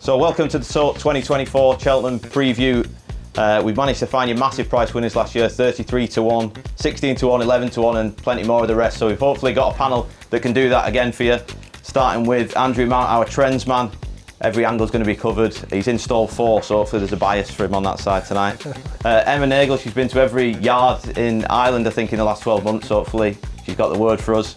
So welcome to the Tote 2024 Cheltenham preview. We've managed to find you massive price winners last year, 33 to 1, 16 to 1, 11 to 1 and plenty more of the rest. So we've hopefully got a panel that can do that again for you. Starting with Andrew Mount, our trends man. Every angle's going to be covered. He's in stall 4, so hopefully there's a bias for him on that side tonight. Emma Nagle, she's been to every yard in Ireland, I think, in the last 12 months. So hopefully she's got the word for us.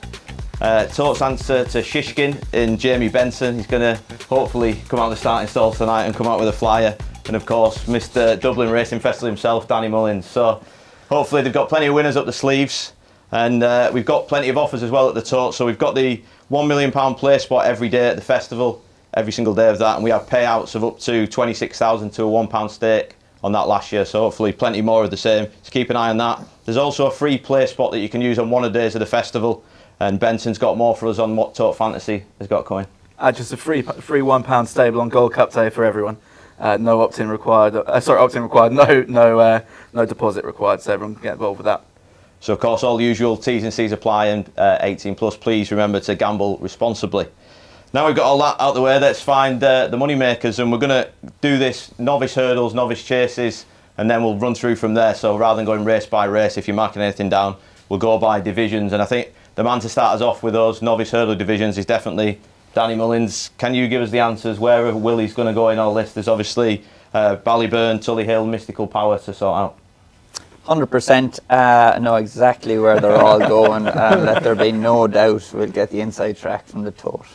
Tote's answer to Shishkin in Jamie Benson. He's going to hopefully come out of the starting stall tonight and come out with a flyer. And of course, Mr. Dublin Racing Festival himself, Danny Mullins. So hopefully they've got plenty of winners up the sleeves. And we've got plenty of offers as well at the Tote. So we've got the £1 million play spot every day at the festival, every single day of that. And we have payouts of up to 26,000 to a £1 stake on that last year. So hopefully plenty more of the same. So keep an eye on that. There's also a free play spot that you can use on one of the days of the festival. And Benson's got more for us on what Tote Fantasy has got coming. Just a free £1 stable on Gold Cup Day for everyone. No opt-in required. Opt-in required. No deposit required. So everyone can get involved with that. So of course, all the usual T's and C's apply, and 18 plus. Please remember to gamble responsibly. Now we've got all that out the way. Let's find the money makers, and we're going to do this novice hurdles, novice chases, and then we'll run through from there. So rather than going race by race, if you're marking anything down, we'll go by divisions. And I think the man to start us off with those novice hurdle divisions is definitely Danny Mullins. Can you give us the answers where Willie's going to go in our list? There's obviously Ballyburn, Tully Hill, Mystical Power to sort out. 100% know exactly where they're all going, and let there be no doubt we'll get the inside track from the Tote.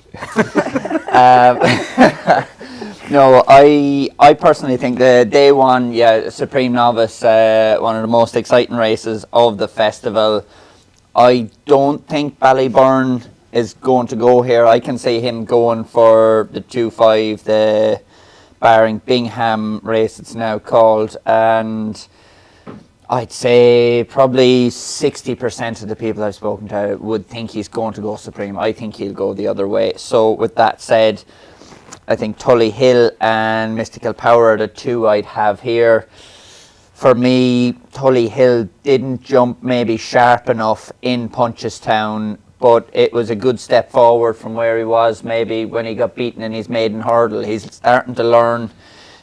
No, I personally think the day one, Supreme Novice, one of the most exciting races of the festival. I don't think Ballyburn is going to go here. I can see him going for the 2-5, the barring Bingham race it's now called, and I'd say probably 60% of the people I've spoken to would think he's going to go Supreme. I think he'll go the other way. So with that said, I think Tully Hill and Mystical Power are the two I'd have here. For me, Tully Hill didn't jump maybe sharp enough in Punchestown, but it was a good step forward from where he was maybe when he got beaten in his maiden hurdle. He's starting to learn.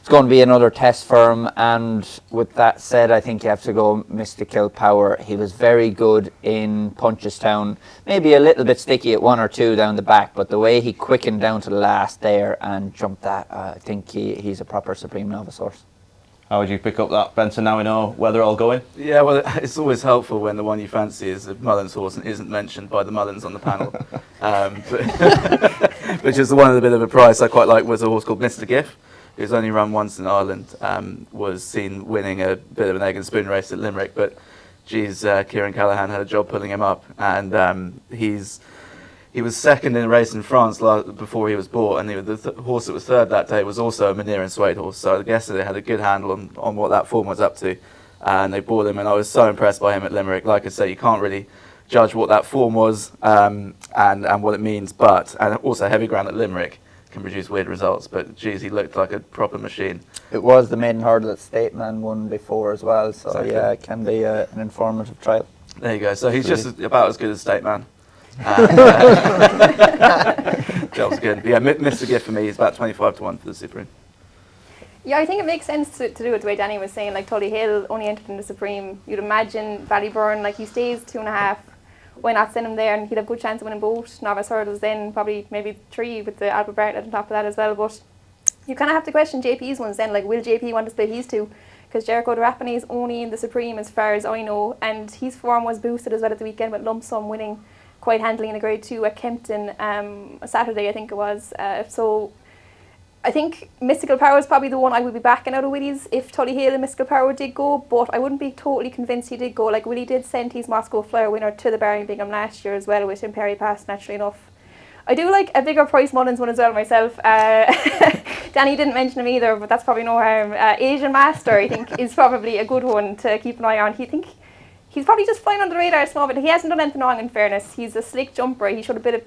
It's going to be another test for him, and with that said, I think you have to go Mystical Power. He was very good in Punchestown, maybe a little bit sticky at 1 or 2 down the back, but the way he quickened down to the last there and jumped that, I think he's a proper Supreme Novice horse. How would you pick up that, Benson? Now we know where they're all going. Yeah, well, it's always helpful when the one you fancy is a Mullins horse and isn't mentioned by the Mullins on the panel. Which is one of the bit of a price I quite like was a horse called Mr. Giff, who's only run once in Ireland, was seen winning a bit of an egg and spoon race at Limerick, but geez, Kieran Callaghan had a job pulling him up, and he was second in a race in France before he was bought, and the horse that was third that day was also a Maneer and Suede horse, so I guess they had a good handle on what that form was up to, and they bought him, and I was so impressed by him at Limerick. Like I say, you can't really judge what that form was and what it means, and also heavy ground at Limerick can produce weird results, but geez, he looked like a proper machine. It was the maiden hurdle that Stateman won before as well, so exactly. Yeah, it can be an informative trial. There you go, so he's just about as good as Stateman. Job's good. But yeah, Mr. Gift for me is about 25 to 1 for the Supreme. Yeah, I think it makes sense to do it the way Danny was saying, like Tully Hill only entered in the Supreme. You'd imagine Ballyburn, like he stays 2.5. Why not send him there, and he'd have a good chance of winning both novice hurdles, then probably maybe 3 with the Albert Bartlett on top of that as well. But you kind of have to question JP's ones then, like will JP want to split his 2? Because Jericho Durapany is only in the Supreme as far as I know, and his form was boosted as well at the weekend with lump sum winning quite handily in a grade 2 at Kempton Saturday, I think it was. So I think Mystical Power is probably the one I would be backing out of Willie's if Tully Hill and Mystical Power did go, but I wouldn't be totally convinced he did go. Like Willie did send his Moscow Flyer winner to the Barry Bingham last year as well with Imperi Pass, naturally enough. I do like a bigger price Mullins one as well myself. Danny didn't mention him either, but that's probably no harm. Asian Master, I think, is probably a good one to keep an eye on. He's probably just flying under the radar a small bit. He hasn't done anything wrong, in fairness. He's a slick jumper. He showed a bit of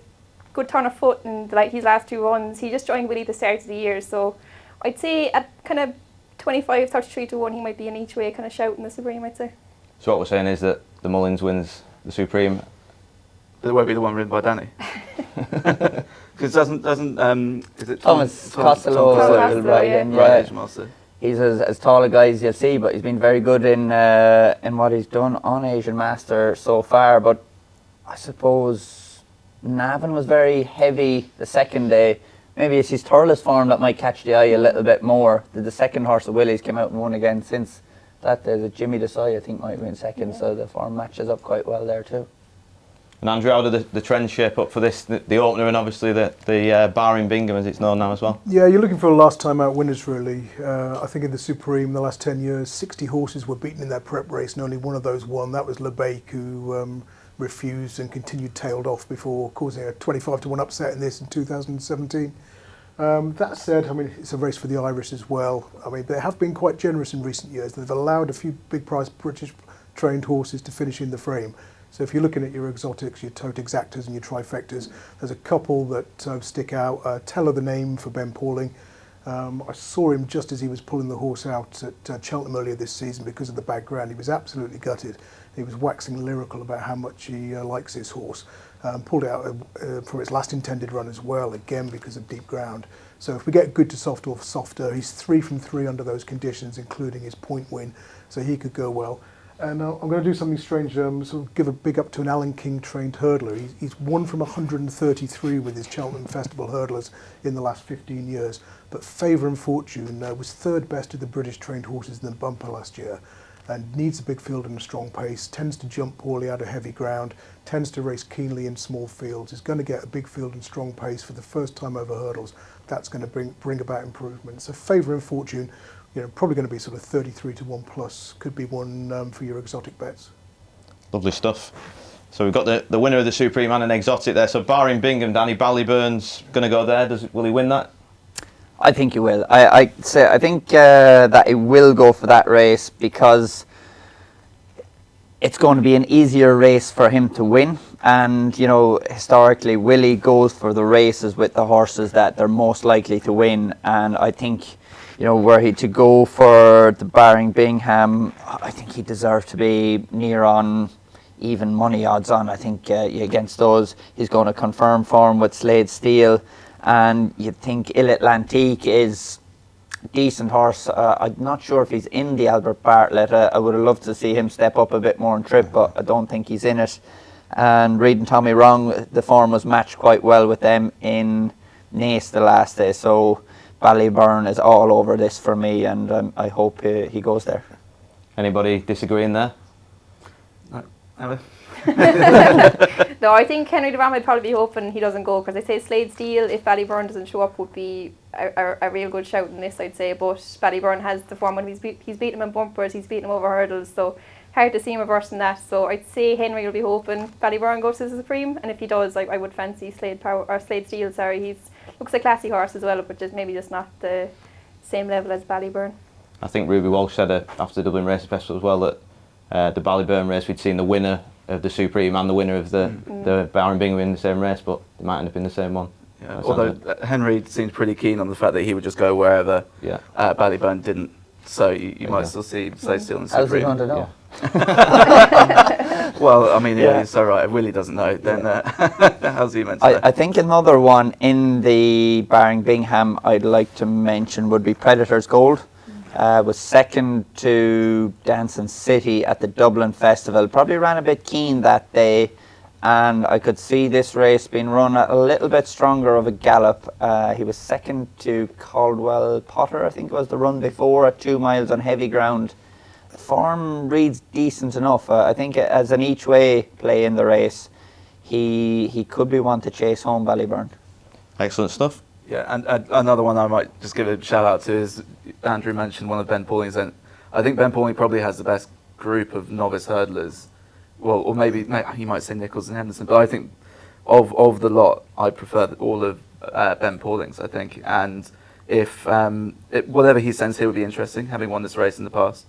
good turn of foot in like his last 2 runs. He just joined Willie at the start of the year, so I'd say at kind of 25, 33 to 1, he might be in each way kind of shouting the Supreme, I'd say. So what we're saying is that the Mullins wins the Supreme. But it won't be the one ridden by Danny. Because doesn't is it Thomas Costello Costello, will ride in. Right, Age Master. He's as tall a guy as you'll see, but he's been very good in what he's done on Asian Master so far. But I suppose Navan was very heavy the second day. Maybe it's his Thurles form that might catch the eye a little bit more. The second horse of Willie's came out and won again since that. The Jimmy Desai, I think, might win second, so the form matches up quite well there too. And Andrew, how did the trend shape up for this, the opener, and obviously the Barring Bingham, as it's known now as well? Yeah, you're looking for last time out winners really. I think in the Supreme, the last 10 years, 60 horses were beaten in that prep race and only one of those won. That was LeBake, who refused and continued tailed off before causing a 25-1 upset in this in 2017. That said, I mean, it's a race for the Irish as well. I mean, they have been quite generous in recent years. They've allowed a few big price British trained horses to finish in the frame. So if you're looking at your exotics, your Tote exactas and your trifectas, there's a couple that stick out. Teller the name for Ben Pauling. I saw him just as he was pulling the horse out at Cheltenham earlier this season because of the bad ground. He was absolutely gutted. He was waxing lyrical about how much he likes his horse. Pulled it out for its last intended run as well, again because of deep ground. So if we get good to soft or softer, he's 3 from 3 under those conditions, including his point win, so he could go well. And I'm going to do something strange, sort of give a big up to an Alan King trained hurdler. He's won from 133 with his Cheltenham Festival hurdlers in the last 15 years. But Favour and Fortune was third best of the British trained horses in the bumper last year, and needs a big field and a strong pace, tends to jump poorly out of heavy ground, tends to race keenly in small fields, is going to get a big field and strong pace for the first time over hurdles. That's going to bring about improvement. So Favour and Fortune, probably going to be sort of 33-1 plus. Could be one for your exotic bets. Lovely stuff. So we've got the winner of the Supreme and an exotic there. So barring Bingham, Danny, Ballyburn's going to go there. Will he win that? I think he will. I think that he will go for that race because it's going to be an easier race for him to win. And, historically, Willie goes for the races with the horses that they're most likely to win. And I think, were he to go for the Barring Bingham, I think he deserves to be near on even money odds on. I think against those, he's going to confirm form with Slade Steel. And you'd think Il Atlantique is a decent horse. I'm not sure if he's in the Albert Bartlett. I would have loved to see him step up a bit more in trip, but I don't think he's in it. And reading Tommy wrong, the form was matched quite well with them in Naas the last day. So Ballyburn is all over this for me, and I hope he goes there. Anybody disagreeing there? No, Emma? No, I think Henry DeVan would probably be hoping he doesn't go, because I say Slade Steel, if Ballyburn doesn't show up, would be a real good shout in this, I'd say. But Ballyburn has the form when he's beaten him in bumpers, he's beaten him over hurdles, so hard to see him reversing that. So I'd say Henry will be hoping Ballyburn goes to the Supreme, and if he does, I would fancy Slade Steel. He looks a classy horse as well, but maybe just not the same level as Ballyburn. I think Ruby Walsh said after the Dublin Racing Festival as well that the Ballyburn race, we'd seen the winner of the Supreme and the winner of the Barring Bingham in the same race, but they might end up in the same one. Yeah, although Henry seems pretty keen on the fact that he would just go wherever Ballyburn didn't. So you might still see Slade Steel in the Supreme. How's he going to know? Well, I mean, he's so right. If Willie doesn't know, then how's he meant to know? I think another one in the Barring Bingham I'd like to mention would be Predator's Gold. Was second to Dancing City at the Dublin Festival. Probably ran a bit keen that day, and I could see this race being run at a little bit stronger of a gallop. He was second to Caldwell Potter, I think it was the run before, at 2 miles on heavy ground. The form reads decent enough. I think as an each way play in the race, he could be one to chase home Ballyburn. Excellent stuff. Yeah, and another one I might just give a shout out to is Andrew mentioned one of Ben Pauling's, and I think Ben Pauling probably has the best group of novice hurdlers. Well, or maybe you might say Nichols and Henderson, but I think of the lot, I prefer all of Ben Pauling's, I think. And if whatever he sends here would be interesting, having won this race in the past.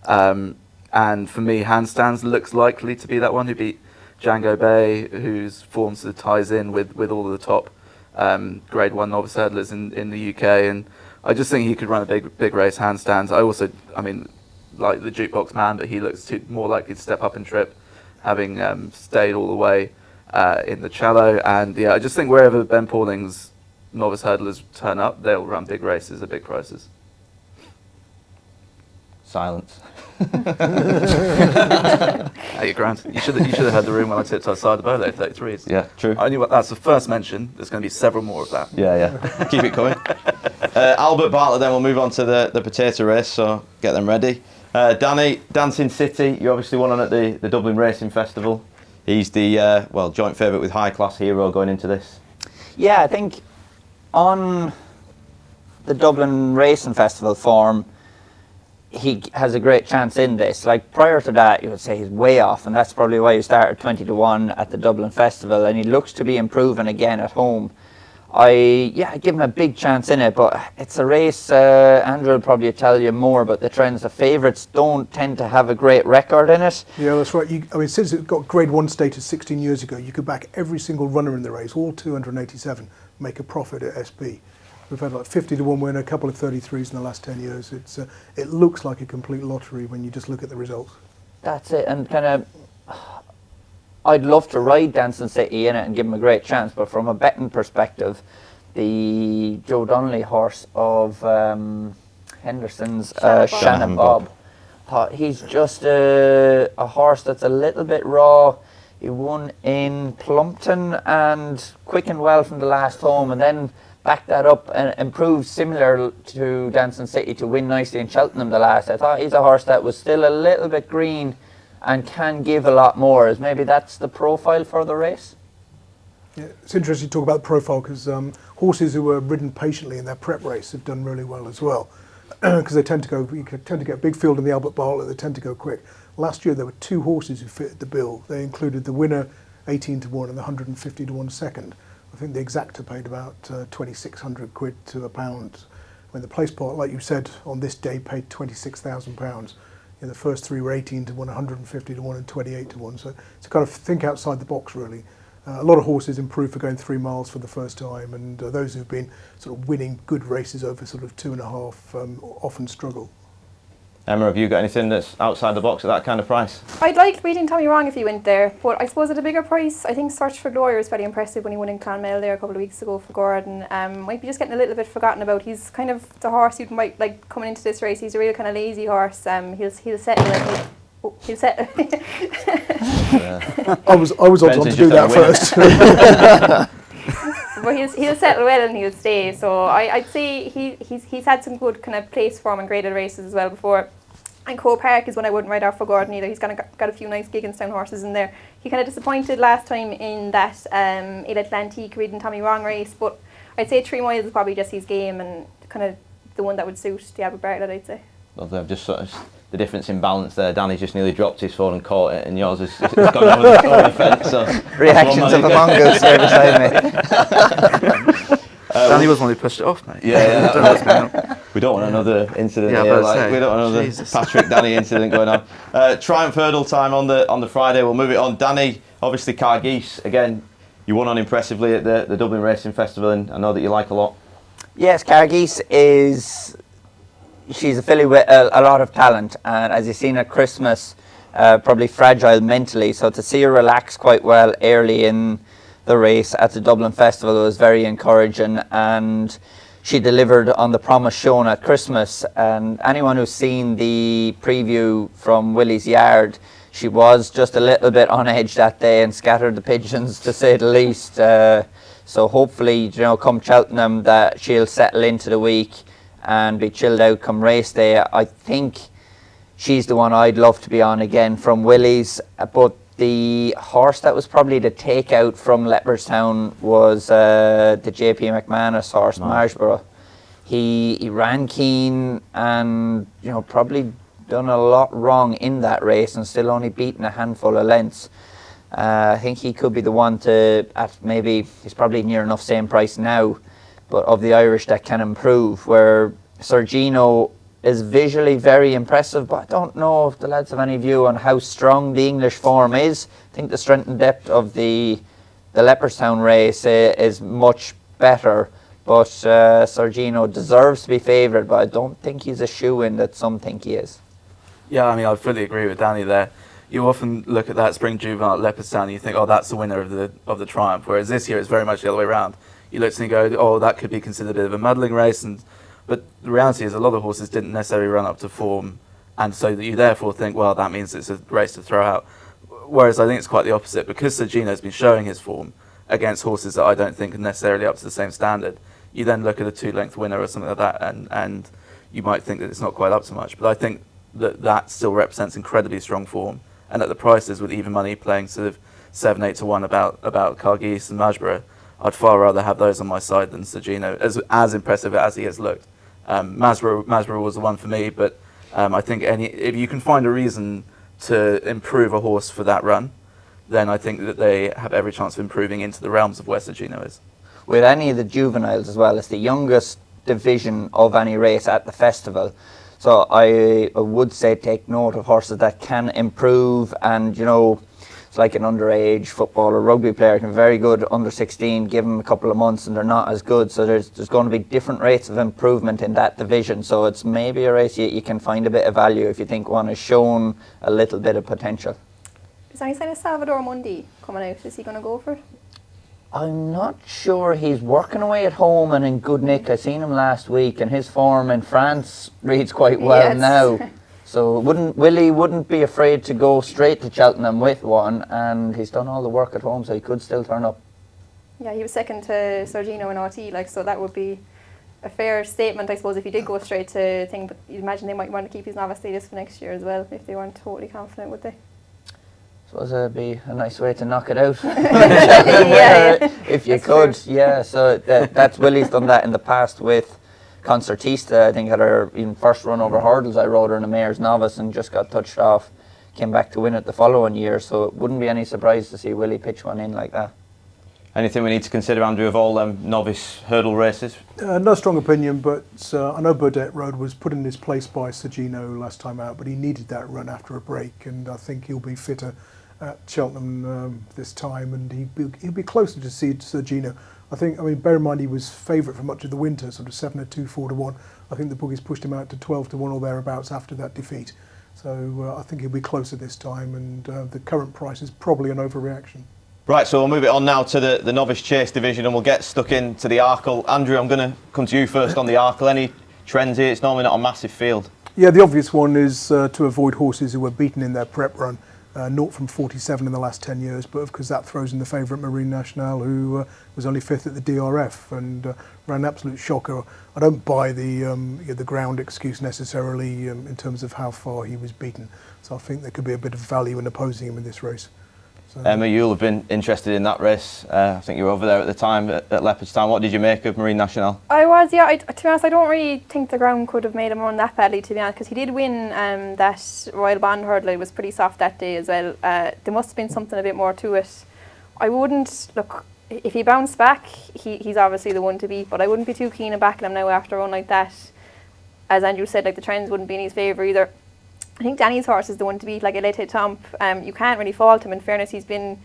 And for me, Handstands looks likely to be that one who beat Django Bay, whose form sort of ties in with all of the top Grade 1 novice hurdlers in the UK, and I just think he could run a big race. Handstands. I mean, like the Jukebox Man, but he looks more likely to step up and trip, having stayed all the way. in the Cello. And yeah, I just think wherever Ben Pauling's novice hurdlers turn up, they'll run big races at big prices. Silence. Hey, Grant, you should have heard the room when I tipped outside the Bolo 33s. Yeah, true. I knew that's the first mention. There's going to be several more of that. Yeah. Keep it coming. Albert Bartlett, then we'll move on to the potato race, so get them ready. Danny, Dancing City, you obviously won on at the Dublin Racing Festival. He's the, joint favourite with High Class Hero going into this. Yeah, I think on the Dublin Racing Festival form, he has a great chance in this. Like prior to that, you would say he's way off, and that's probably why he started 20-1 at the Dublin Festival, and he looks to be improving again at home. I give him a big chance in it, but it's a race, Andrew will probably tell you more about the trends. The favourites don't tend to have a great record in it. Yeah, that's right. Since it got Grade 1 status 16 years ago, you could back every single runner in the race, all 287, make a profit at SP. We've had like 50-1 win, a couple of 33s in the last 10 years. It looks like a complete lottery when you just look at the results. That's it, and kind of, I'd love to ride Dancing City in it and give him a great chance, but from a betting perspective, the Joe Donnelly horse of Henderson's, Shannon Bob, he's just a horse that's a little bit raw. He won in Plumpton and quickened well from the last home, and then backed that up and improved similar to Dancing City to win nicely in Cheltenham the last. I thought he's a horse that was still a little bit green and can give a lot more. As maybe that's the profile for the race. Yeah, it's interesting to talk about the profile because horses who were ridden patiently in their prep race have done really well as well. Because you tend to get a big field in the Albert Bartlett, they tend to go quick. Last year there were 2 horses who fitted the bill. They included the winner 18-1 and the 150-1 second. I think the exacta paid about 2,600 quid to a pound. When the Placepot, like you said, on this day paid £26,000. The first 3 were 18-1, 150-1 and 28-1. So to kind of think outside the box really. A lot of horses improved for going 3 miles for the first time, and those who've been sort of winning good races over sort of 2.5 often struggle. Emma, have you got anything that's outside the box at that kind of price? I'd like beating Tommy Wrong if he went there, but I suppose at a bigger price, I think Search for Glory was very impressive when he won in Clonmel there a couple of weeks ago for Gordon. Might be just getting a little bit forgotten about. He's kind of the horse you might like coming into this race. He's a real kind of lazy horse. He'll settle it. He'll settle. I was odds on to do that first. But he'll settle well and he'll stay. So I'd say he's had some good kind of place form and graded races as well before. And Crow Park is one I wouldn't ride off for Gordon either. He's got a few nice Gigginstown horses in there. He kind of disappointed last time in that Il Atlantique ridden Tommy Wrong race, but I'd say 3 miles is probably just his game and kind of the one that would suit the Albert Bartlett, I'd say. Lovely. I've just sort of the difference in balance there. Danny just nearly dropped his phone and caught it, and yours has gone over the fence. So reactions of a mongoose there beside me. Danny was one who pushed it off, mate. Yeah. We don't want another incident here. We don't want another Patrick Danny incident going on. Triumph Hurdle time on the Friday. We'll move it on. Danny, obviously Cargeese again. You won on impressively at the Dublin Racing Festival, and I know that you like a lot. Yes, Cargeese she's a filly with a lot of talent, and as you've seen at Christmas, probably fragile mentally. So to see her relax quite well early in the race at the Dublin Festival was very encouraging, and she delivered on the promise shown at Christmas. And anyone who's seen the preview from Willie's Yard, she was just a little bit on edge that day and scattered the pigeons, to say the least. So hopefully, come Cheltenham, that she'll settle into the week and be chilled out come race day. I think she's the one I'd love to be on again from Willie's, but the horse that was probably the takeout from Leopardstown was the JP McManus horse, Marshborough. He ran keen and probably done a lot wrong in that race and still only beaten a handful of lengths. I think he could be the one maybe he's probably near enough same price now, but of the Irish that can improve, where Sergino is visually very impressive, but I don't know if the lads have any view on how strong the English form is. I think the strength and depth of the Leopardstown race is much better, but Sergino deserves to be favoured, but I don't think he's a shoe-in that some think he is. Yeah, I mean, I fully agree with Danny there. you often look at that spring juvenile at Leopardstown and you think, oh, that's the winner of the Triumph. Whereas this year it's very much the other way around. You look and you go, oh, that could be considered a bit of a muddling race. But the reality is a lot of horses didn't necessarily run up to form, and so that you therefore think, well, that means it's a race to throw out. Whereas I think it's quite the opposite, because Sir Gino's been showing his form against horses that I don't think are necessarily up to the same standard. You then look at a 2-length winner or something like that, and you might think that it's not quite up to much. But I think that still represents incredibly strong form, and at the prices with even money playing sort of 7-8 to 1 about Cargis and Majborough, I'd far rather have those on my side than Sir Gino, as impressive as he has looked. Majborough was the one for me, but I think if you can find a reason to improve a horse for that run, then I think that they have every chance of improving into the realms of where Sir Gino is. With any of the juveniles as well, it's the youngest division of any race at the festival. So I would say take note of horses that can improve, and it's like an underage football or rugby player can be very good under 16, give them a couple of months and they're not as good. So there's going to be different rates of improvement in that division. So it's maybe a race you can find a bit of value if you think one has shown a little bit of potential. Is there any sign of Salvador Mundi coming out? Is he going to go for it? I'm not sure. He's working away at home and in good nick. I seen him last week, and his form in France reads quite well now. So Willie wouldn't be afraid to go straight to Cheltenham with one, and he's done all the work at home, so he could still turn up. Yeah, he was second to Sir Gino in RT, so that would be a fair statement, I suppose, if he did go straight to thing. But you'd imagine they might want to keep his novice status for next year as well, if they weren't totally confident, would they? Suppose it'd be a nice way to knock it out. If you could, yeah. So that's Willie's done that in the past with Concertista. I think had her even first run over hurdles. I rode her in a mare's novice and just got touched off. Came back to win it the following year. So it wouldn't be any surprise to see Willie pitch one in like that. Anything we need to consider, Andrew, of all novice hurdle races? No strong opinion, but I know Burdett Road was put in his place by Sir Gino last time out, but he needed that run after a break, and I think he'll be fitter at Cheltenham this time, and he'll be closer to see Sir Gino. I mean, bear in mind he was favourite for much of the winter, sort of 7 to 2, 4 to 1. I think the bookies pushed him out to 12 to 1 or thereabouts after that defeat. So I think he'll be closer this time, and the current price is probably an overreaction. Right, so we'll move it on now to the novice chase division, and we'll get stuck into the Arkle. Andrew, I'm going to come to you first on the Arkle. Any trends here? It's normally not a massive field. Yeah, the obvious one is to avoid horses who were beaten in their prep run. 0 from 47 in the last 10 years, but because that throws in the favourite Marine Nationale, who was only 5th at the DRF and ran an absolute shocker. I don't buy the ground excuse necessarily in terms of how far he was beaten, so I think there could be a bit of value in opposing him in this race. So, Emma, you'll have been interested in that race. I think you were over there at the time at Leopardstown. What did you make of Marine Nationale? I was, yeah. To be honest, I don't really think the ground could have made him run that badly, to be honest, because he did win that Royal Bond hurdle. It was pretty soft that day as well. There must have been something a bit more to it. I wouldn't, look, if he bounced back, he's obviously the one to beat, but I wouldn't be too keen on backing him now after a run like that. As Andrew said, the trends wouldn't be in his favour either. I think Danny's horse is the one to beat, like Elite Tomp. You can't really fault him. In fairness, he's been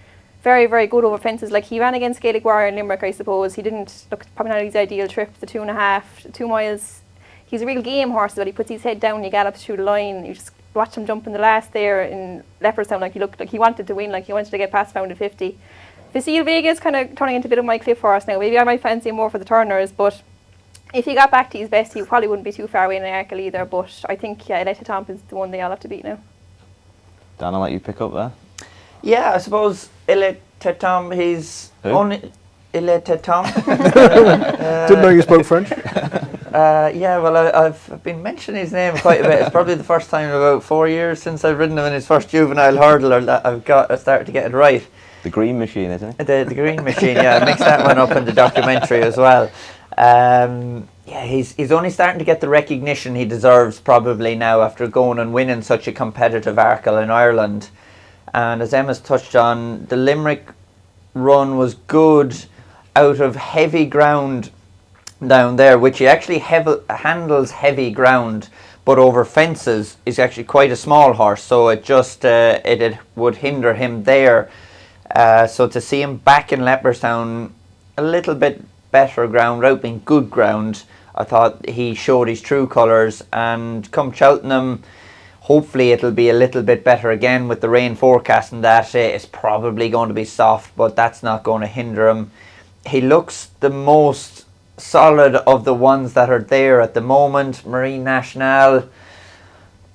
very, very good over fences. Like, he ran against Gaelic Warrior in Limerick, I suppose. He didn't look, probably not his ideal trip, the 2.5, 2 miles. He's a real game horse, but he puts his head down, he gallops through the line. You just watch him jump in the last there in Leopardstown, like he looked like he wanted to win, like he wanted to get past Founded 50. Facile Vega is kind of turning into a bit of my cliff horse now. Maybe I might fancy him more for the turners, but if he got back to his best, he probably wouldn't be too far away in the Arkle either. But I think, yeah, Elite Tomp is the one they all have to beat now. Dan, I'll let you pick up there. Yeah, I suppose Elite Tomp, he's only Elite Tomp. Didn't know you spoke French. Yeah, well, I've been mentioning his name quite a bit. It's probably the first time in about 4 years since I've ridden him in his first juvenile hurdle, or that I started to get it right. The green machine, isn't it? The green machine, yeah. I mixed that one up in the documentary as well. Yeah, he's only starting to get the recognition he deserves probably now after going and winning such a competitive Arkle in Ireland. And as Emma's touched on, the Limerick run was good out of heavy ground down there, which he actually handles heavy ground, but over fences is actually quite a small horse, so it just it would hinder him there. So to see him back in Leopardstown, a little bit better ground, without being good ground, I thought he showed his true colours. And come Cheltenham, Hopefully it'll be a little bit better again with the rain forecast, and that it's probably going to be soft, but that's not going to hinder him. He looks the most solid of the ones that are there at the moment. Marine National, I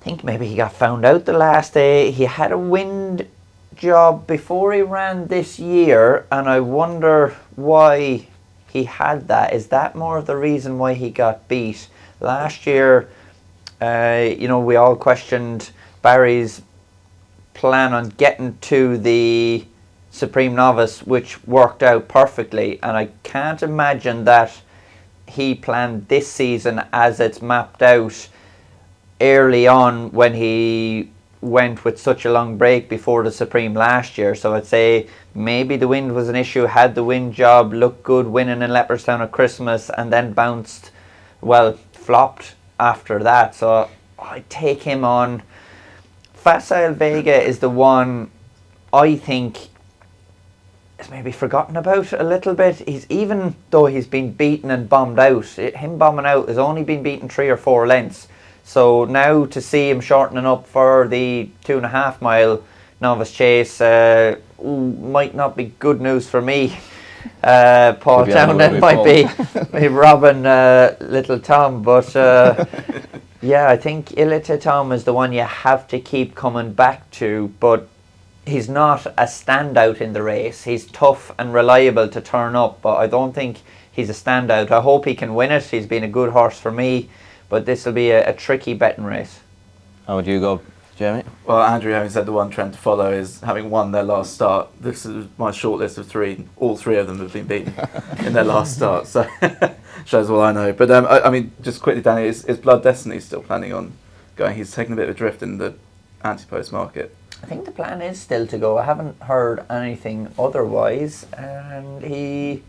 think maybe he got found out the last day. He had a wind job before he ran this year, and I wonder why he had that. Is that more of the reason why he got beat? Last year, we all questioned Barry's plan on getting to the Supreme Novice, which worked out perfectly, and I can't imagine that he planned this season as it's mapped out early on when he went with such a long break before the Supreme last year. So I'd say maybe the wind was an issue, had the wind job, looked good winning in Leopardstown at Christmas, and then flopped after that. So I take him on. Facile Vega is the one I think is maybe forgotten about a little bit. He's, even though he's been beaten and bombed out, him bombing out has only been beaten 3 or 4 lengths. So now to see him shortening up for the 2.5 mile novice chase might not be good news for me. Paul Townend might be robbing little Tom, but yeah, I think Ilita Tom is the one you have to keep coming back to, but he's not a standout in the race. He's tough and reliable to turn up, but I don't think he's a standout. I hope he can win it. He's been a good horse for me, but this will be a tricky betting race. How would you go, Jamie? Well, Andrew, having said the one trend to follow is having won their last start. This is my short list of 3. All 3 of them have been beaten in their last start, so shows all I know. But I mean, just quickly, Danny, is Blood Destiny still planning on going? He's taken a bit of a drift in the anti-post market. I think the plan is still to go. I haven't heard anything otherwise. And he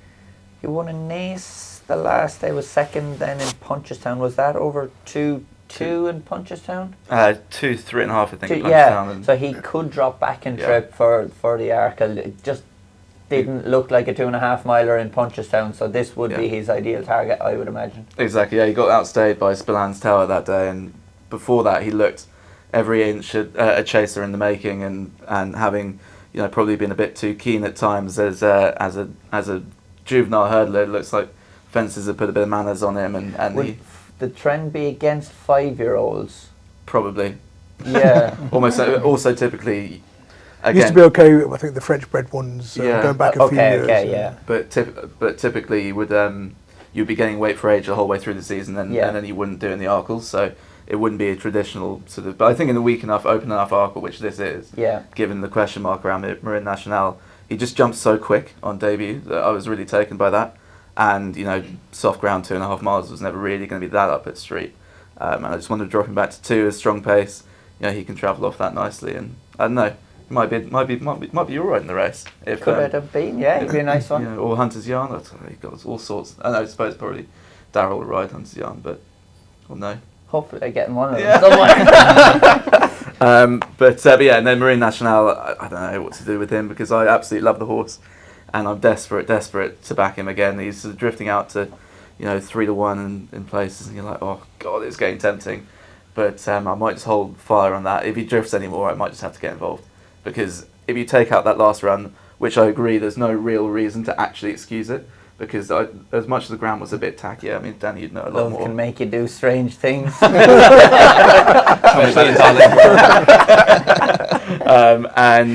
won a Nace the last day, was second then in Punchestown. Was that over 2-2 in Punchestown? 2-3.5, I think. In Yeah, Punchestown, so he could drop back in trip for the Arkle. It just didn't look like a 2.5 miler in Punchestown, so this would be his ideal target, I would imagine. Exactly, yeah, he got outstayed by Spillane Tower that day, and before that he looked every inch a chaser in the making, and having probably been a bit too keen at times as a juvenile hurdler. It looks like fences have put a bit of manners on him, and would the trend be against 5-year-olds? Probably. Yeah. Almost. Also, typically, again, used to be okay. I think the French-bred ones going back a few years. Yeah. But typically, you would you'd be getting weight for age the whole way through the season, and then you wouldn't do it in the Arkles. So it wouldn't be a traditional sort of. But I think in a weak enough, open enough Arkle, which this is, given the question mark around Marine National, he just jumped so quick on debut that I was really taken by that. And soft ground 2.5 miles was never really going to be that up at street. And I just wanted to drop him back to 2 as strong pace. He can travel off that nicely, and I don't know. Might be all right in the race. If, could have been, it'd be a nice one. Or Hunter's Yarn. He got all sorts. I suppose probably Darryl will ride Hunter's Yarn, but no. Hopefully they're getting one of them somewhere. But yeah, and then Marine National, I don't know what to do with him because I absolutely love the horse, and I'm desperate to back him again. He's sort of drifting out to 3-1 in places, and you're like, oh god, it's getting tempting. But I might just hold fire on that. If he drifts anymore, I might just have to get involved. Because if you take out that last run, which I agree, there's no real reason to actually excuse it. Because as much as the ground was a bit tacky, I mean, Danny, you'd know a lot Love more. can make you do strange things. And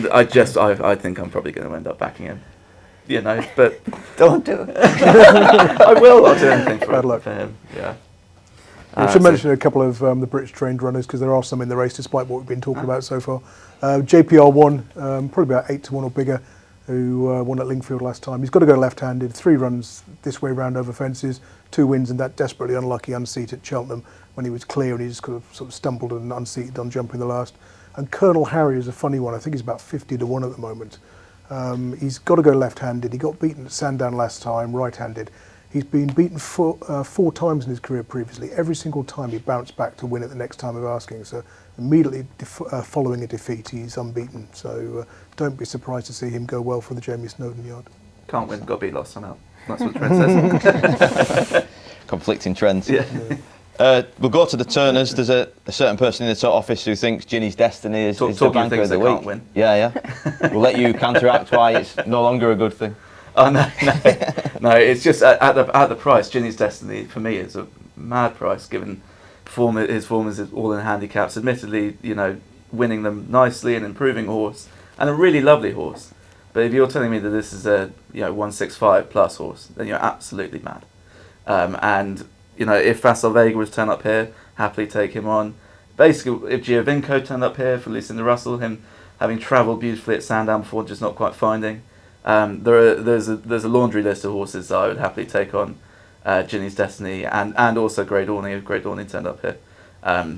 I think I'm probably going to end up backing him. But don't do it. I will. I'll do anything for him. Yeah. We should mention a couple of the British trained runners because there are some in the race, despite what we've been talking about so far. JPR won, probably about 8-1 or bigger, who won at Lingfield last time. He's got to go left-handed. 3 runs this way round over fences, 2 wins, and that desperately unlucky unseat at Cheltenham when he was clear and he just sort of stumbled and unseated on jumping the last. And Colonel Harry is a funny one. I think he's about 50-1 at the moment. He's got to go left-handed. He got beaten at Sandown last time, right-handed. He's been beaten 4 times in his career previously. Every single time he bounced back to win it the next time of asking. So immediately following a defeat, he's unbeaten. So don't be surprised to see him go well for the Jamie Snowden yard. Can't win, got beat last time out. That's what the trend says. Conflicting trends. Yeah. We'll go to the turners. There's a certain person in the top office who thinks Ginny's Destiny is the banker of the week. Can't win. Yeah. We'll let you counteract why it's no longer a good thing. Oh no. It's just at the price. Ginny's Destiny for me is a mad price given his form is all in handicaps. Admittedly, winning them nicely and improving a horse and a really lovely horse. But if you're telling me that this is a 165 plus horse, then you're absolutely mad. And if Festival Vega was turned up here, happily take him on. Basically, if Giovinco turned up here for Lucinda Russell, him having travelled beautifully at Sandown before, just not quite finding. There's a laundry list of horses that I would happily take on Ginny's Destiny and also Grey Dawning if Grey Dawning turned up here.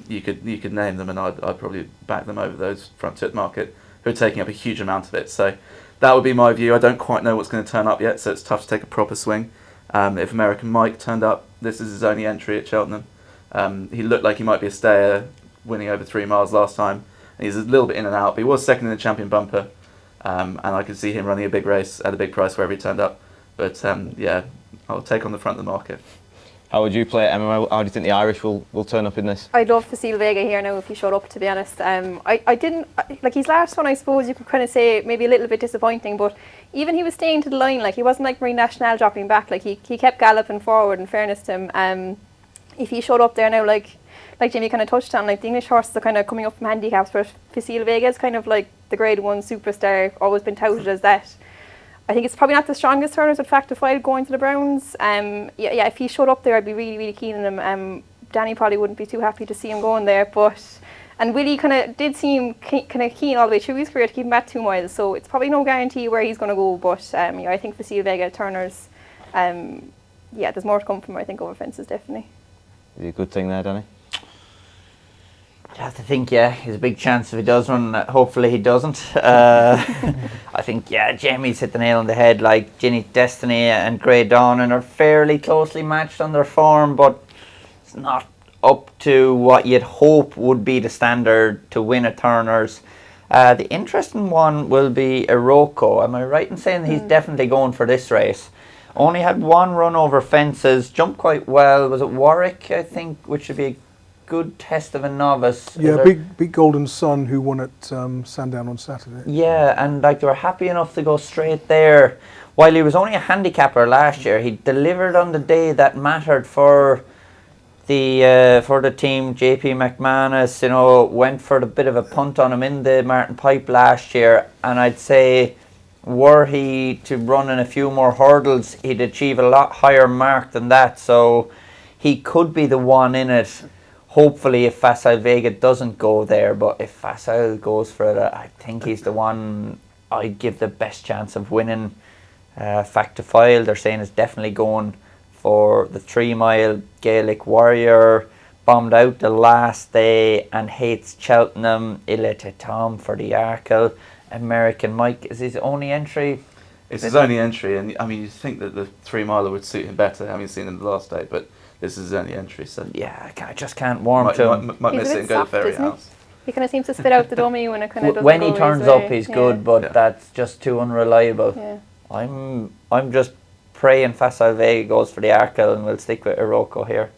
You could name them and I'd probably back them over those front to market who are taking up a huge amount of it. So that would be my view. I don't quite know what's going to turn up yet, so it's tough to take a proper swing. If American Mike turned up, this is his only entry at Cheltenham. He looked like he might be a stayer, winning over 3 miles last time. And he's a little bit in and out, but he was second in the champion bumper. And I could see him running a big race at a big price wherever he turned up. But I'll take on the front of the market. How would you play it, Emma? How do you think the Irish will turn up in this? I'd love Festival Vega here now if he showed up, to be honest. I didn't, like his last one, I suppose you could kind of say maybe a little bit disappointing, but even he was staying to the line, like he wasn't like Marine National dropping back, like he kept galloping forward in fairness to him. If he showed up there now, like Jamie kind of touched on, like the English horses are kind of coming up from handicaps, but Festival Vega is kind of like the Grade 1 superstar, always been touted as that. I think it's probably not the strongest turners with Factor 5 going to the Browns. If he showed up there, I'd be really, really keen on him. Danny probably wouldn't be too happy to see him going there, and Willie kind of did seem kind of keen all the way through his career to keep him at 2 miles, so it's probably no guarantee where he's going to go, but I think Festival Vega turners, there's more to come from him, I think, over fences, definitely. Is it a good thing there, Danny? I have to think, he's a big chance if he does run. Hopefully he doesn't. I think, Jamie's hit the nail on the head. Like Ginny's Destiny and Grey Dawning are fairly closely matched on their form, but it's not up to what you'd hope would be the standard to win at Turners. The interesting one will be Iroko. Am I right in saying he's definitely going for this race? Only had 1 run over fences, jumped quite well. Was it Warwick, I think, which would be a good test of a novice? Yeah, big Golden Sun who won at Sandown on Saturday. Yeah, and like they were happy enough to go straight there. While he was only a handicapper last year, he delivered on the day that mattered for the team. JP McManus, went for a bit of a punt on him in the Martin Pipe last year, and I'd say were he to run in a few more hurdles, he'd achieve a lot higher mark than that. So he could be the one in it. Hopefully, if Festival Vega doesn't go there, but if Festival goes for it, I think he's the one I'd give the best chance of winning. Factor File, they're saying, is definitely going for the 3 mile. Gaelic Warrior bombed out the last day and hates Cheltenham. Ilete Tom for the Arkle. American Mike is his only entry. It's his only entry, and I mean, you think that the 3 miler would suit him better, having seen him the last day, but this is his only entry, so I just can't warm to him. Might miss it and go to Ferry House. He kind of seems to spit out the dummy when it kind of doesn't when go he turns his up, way. he's good, but that's just too unreliable. Yeah. I'm just praying Festival Vega goes for the Arkle, and we'll stick with Iroko here.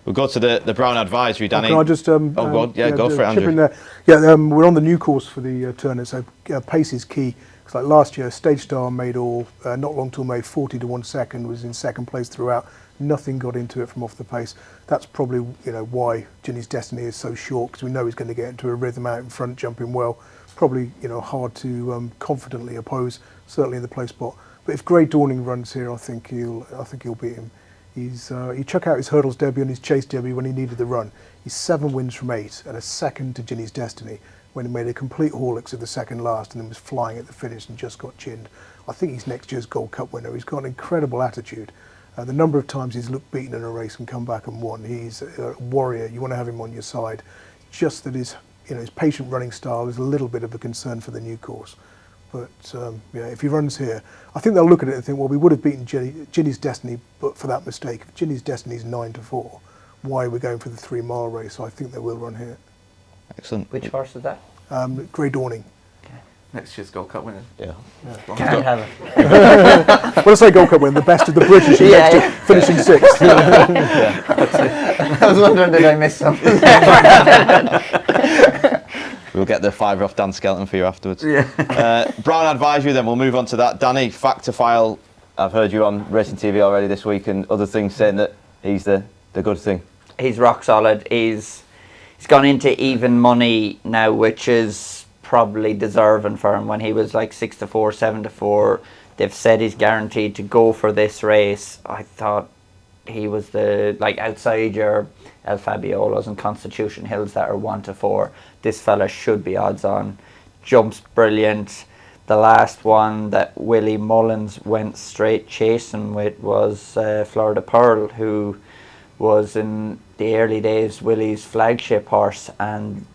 We'll go to the Brown Advisory, Danny. Can I just go for it, Andrew. in there. We're on the new course for the Turners, so pace is key. Because like last year, Stage Star made not long till made 40 to 1 second, was in second place throughout. Nothing got into it from off the pace. That's probably why Ginny's Destiny is so short, because we know he's going to get into a rhythm out in front, jumping well. Probably hard to confidently oppose, certainly in the place spot. But if Grey Dawning runs here, I think he'll beat him. He chuck out his hurdles derby and his chase derby when he needed the run. He's 7 wins from 8 and a second to Ginny's Destiny when he made a complete Horlicks of the second last and then was flying at the finish and just got chinned. I think he's next year's Gold Cup winner. He's got an incredible attitude. The number of times he's looked beaten in a race and come back and won. He's a warrior. You want to have him on your side. Just that his patient running style is a little bit of a concern for the new course. But if he runs here, I think they'll look at it and think, well, we would have beaten Ginny's Destiny, but for that mistake. If Ginny's Destiny's 9 to 4, why are we going for the 3 mile race? So I think they will run here. Excellent. Which horse is that? Grey Dawning. next year's Gold Cup winner. Yeah. Can't have it. When I say Gold Cup win, the best of the British, finishing sixth. I was wondering, did I miss something? We'll get the fiver off Dan Skelton for you afterwards. Yeah. Brown Advisory then, we'll move on to that. Danny, fact to file. I've heard you on Racing TV already this week and other things saying that he's the good thing. He's rock solid. He's gone into even money now, which is probably deserving for him. When he was like 6-4, 7-4, they've said he's guaranteed to go for this race. I thought he was the, like, outside your El Fabiolos and Constitution Hills that are 1-4. This fella should be odds on. Jumps brilliant. The last one that Willie Mullins went straight chasing with was Florida Pearl, who was in the early days Willie's flagship horse, and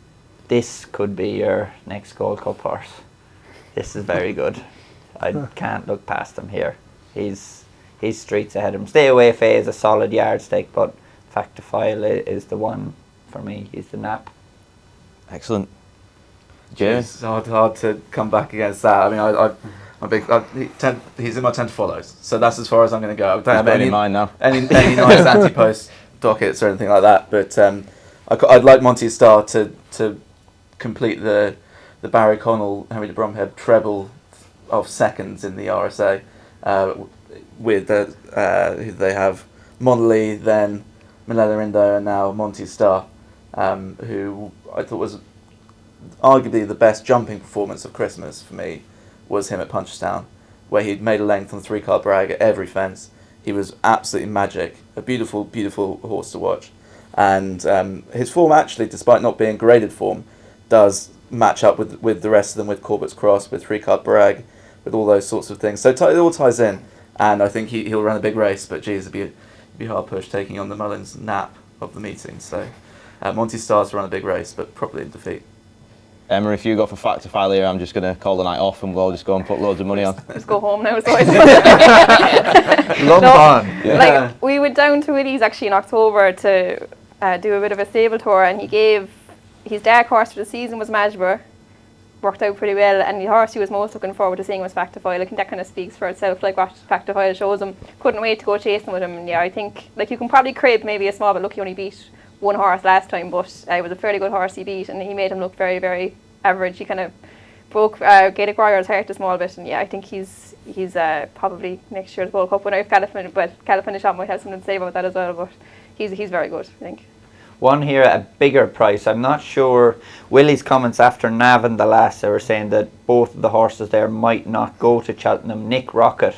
this could be your next Gold Cup horse. This is very good. I can't look past him here. He's streets ahead of him. Stay Away Faye is a solid yardstick, but Fact to File is the one for me. He's the nap. Excellent. Jamie? It's hard to come back against that. I mean, I'm big. He's in my 10 to follows, so that's as far as I'm going to go. I don't have Bearing in mind now. any nice anti-post dockets or anything like that. But I'd like Monty Star to complete the Barry Connell, Henry de Bromhead treble of seconds in the RSA. With who they have Monley, then Malala and now Monty Star, who I thought was arguably the best jumping performance of Christmas for me was him at Punchestown, where he'd made a length on 3-card brag at every fence. He was absolutely magic, a beautiful, beautiful horse to watch. And his form actually, despite not being graded form, does match up with the rest of them, with Corbett's Cross, with 3-card brag, with all those sorts of things. So it all ties in, and I think he'll run a big race, but geez, it'd be hard push taking on the Mullins nap of the meeting. So Monty Star's to run a big race, but probably in defeat. Emma, if you go for Fact to File here, I'm just going to call the night off and we'll all just go and put loads of money on. Just go home now. So Lump on. Yeah. Like, we went down to Willie's actually in October to do a bit of a stable tour, and he gave his dark horse for the season was Majbur. Worked out pretty well, and the horse he was most looking forward to seeing was Fact to File. I think that kind of speaks for itself, like what Fact to File shows him. Couldn't wait to go chasing with him, and yeah, I think like you can probably crib maybe a small bit. Look, he only beat one horse last time, but it was a fairly good horse he beat, and he made him look very, very average. He kind of broke Gaelic Warrior's heart a small bit, and yeah, I think he's probably next year's World Cup winner. If Caliphan shot might have something to say about that as well, but he's very good, I think. One here at a bigger price. I'm not sure. Willie's comments after Navan the last, they were saying that both of the horses there might not go to Cheltenham. Nick Rocket,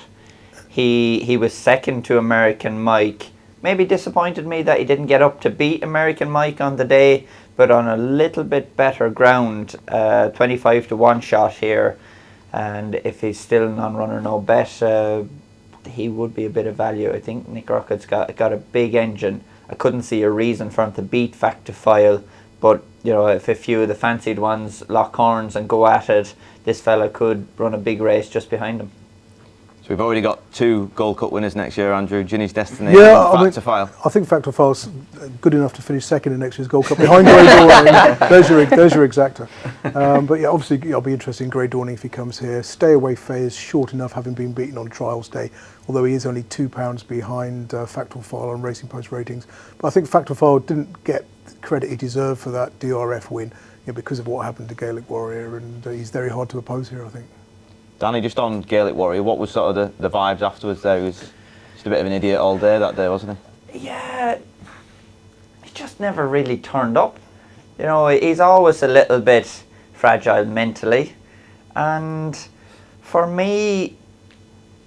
he was second to American Mike. Maybe disappointed me that he didn't get up to beat American Mike on the day, but on a little bit better ground. 25 to 1 shot here, and if he's still non-runner no bet, he would be a bit of value. I think Nick Rocket's got a big engine. I couldn't see a reason for him to beat Fact to File, but you know, if a few of the fancied ones lock horns and go at it, this fella could run a big race just behind him. So we've already got 2 Gold Cup winners next year, Andrew. Ginny's Destiny Yeah, and Fact to File. I think Fact to File's good enough to finish second in next year's Gold Cup behind Grey Dawning. There's your exacta. But yeah, obviously it'll be interesting Grey Dawning if he comes here. Stay Away Faye is short enough, having been beaten on trials day, although he is only £2 behind Fact to File on Racing Post ratings. But I think Fact to File didn't get the credit he deserved for that DRF win, because of what happened to Gaelic Warrior, and he's very hard to oppose here, I think. Danny, just on Gaelic Warrior, what was sort of the vibes afterwards there? He was just a bit of an idiot all day that day, wasn't he? Yeah, he just never really turned up. You know, he's always a little bit fragile mentally, and for me,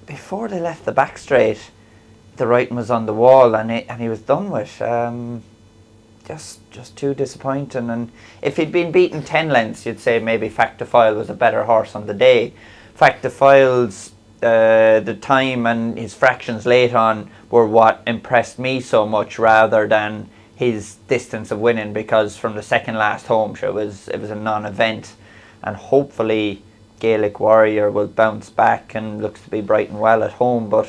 before they left the back straight, the writing was on the wall, and he was done with. Just too disappointing. And if he'd been beaten 10 lengths, you'd say maybe Fact to File was a better horse on the day. Fact to File's the time and his fractions late on were what impressed me so much, rather than his distance of winning, because from the second last home, sure, it was a non-event, and hopefully Gaelic Warrior will bounce back and looks to be bright and well at home, but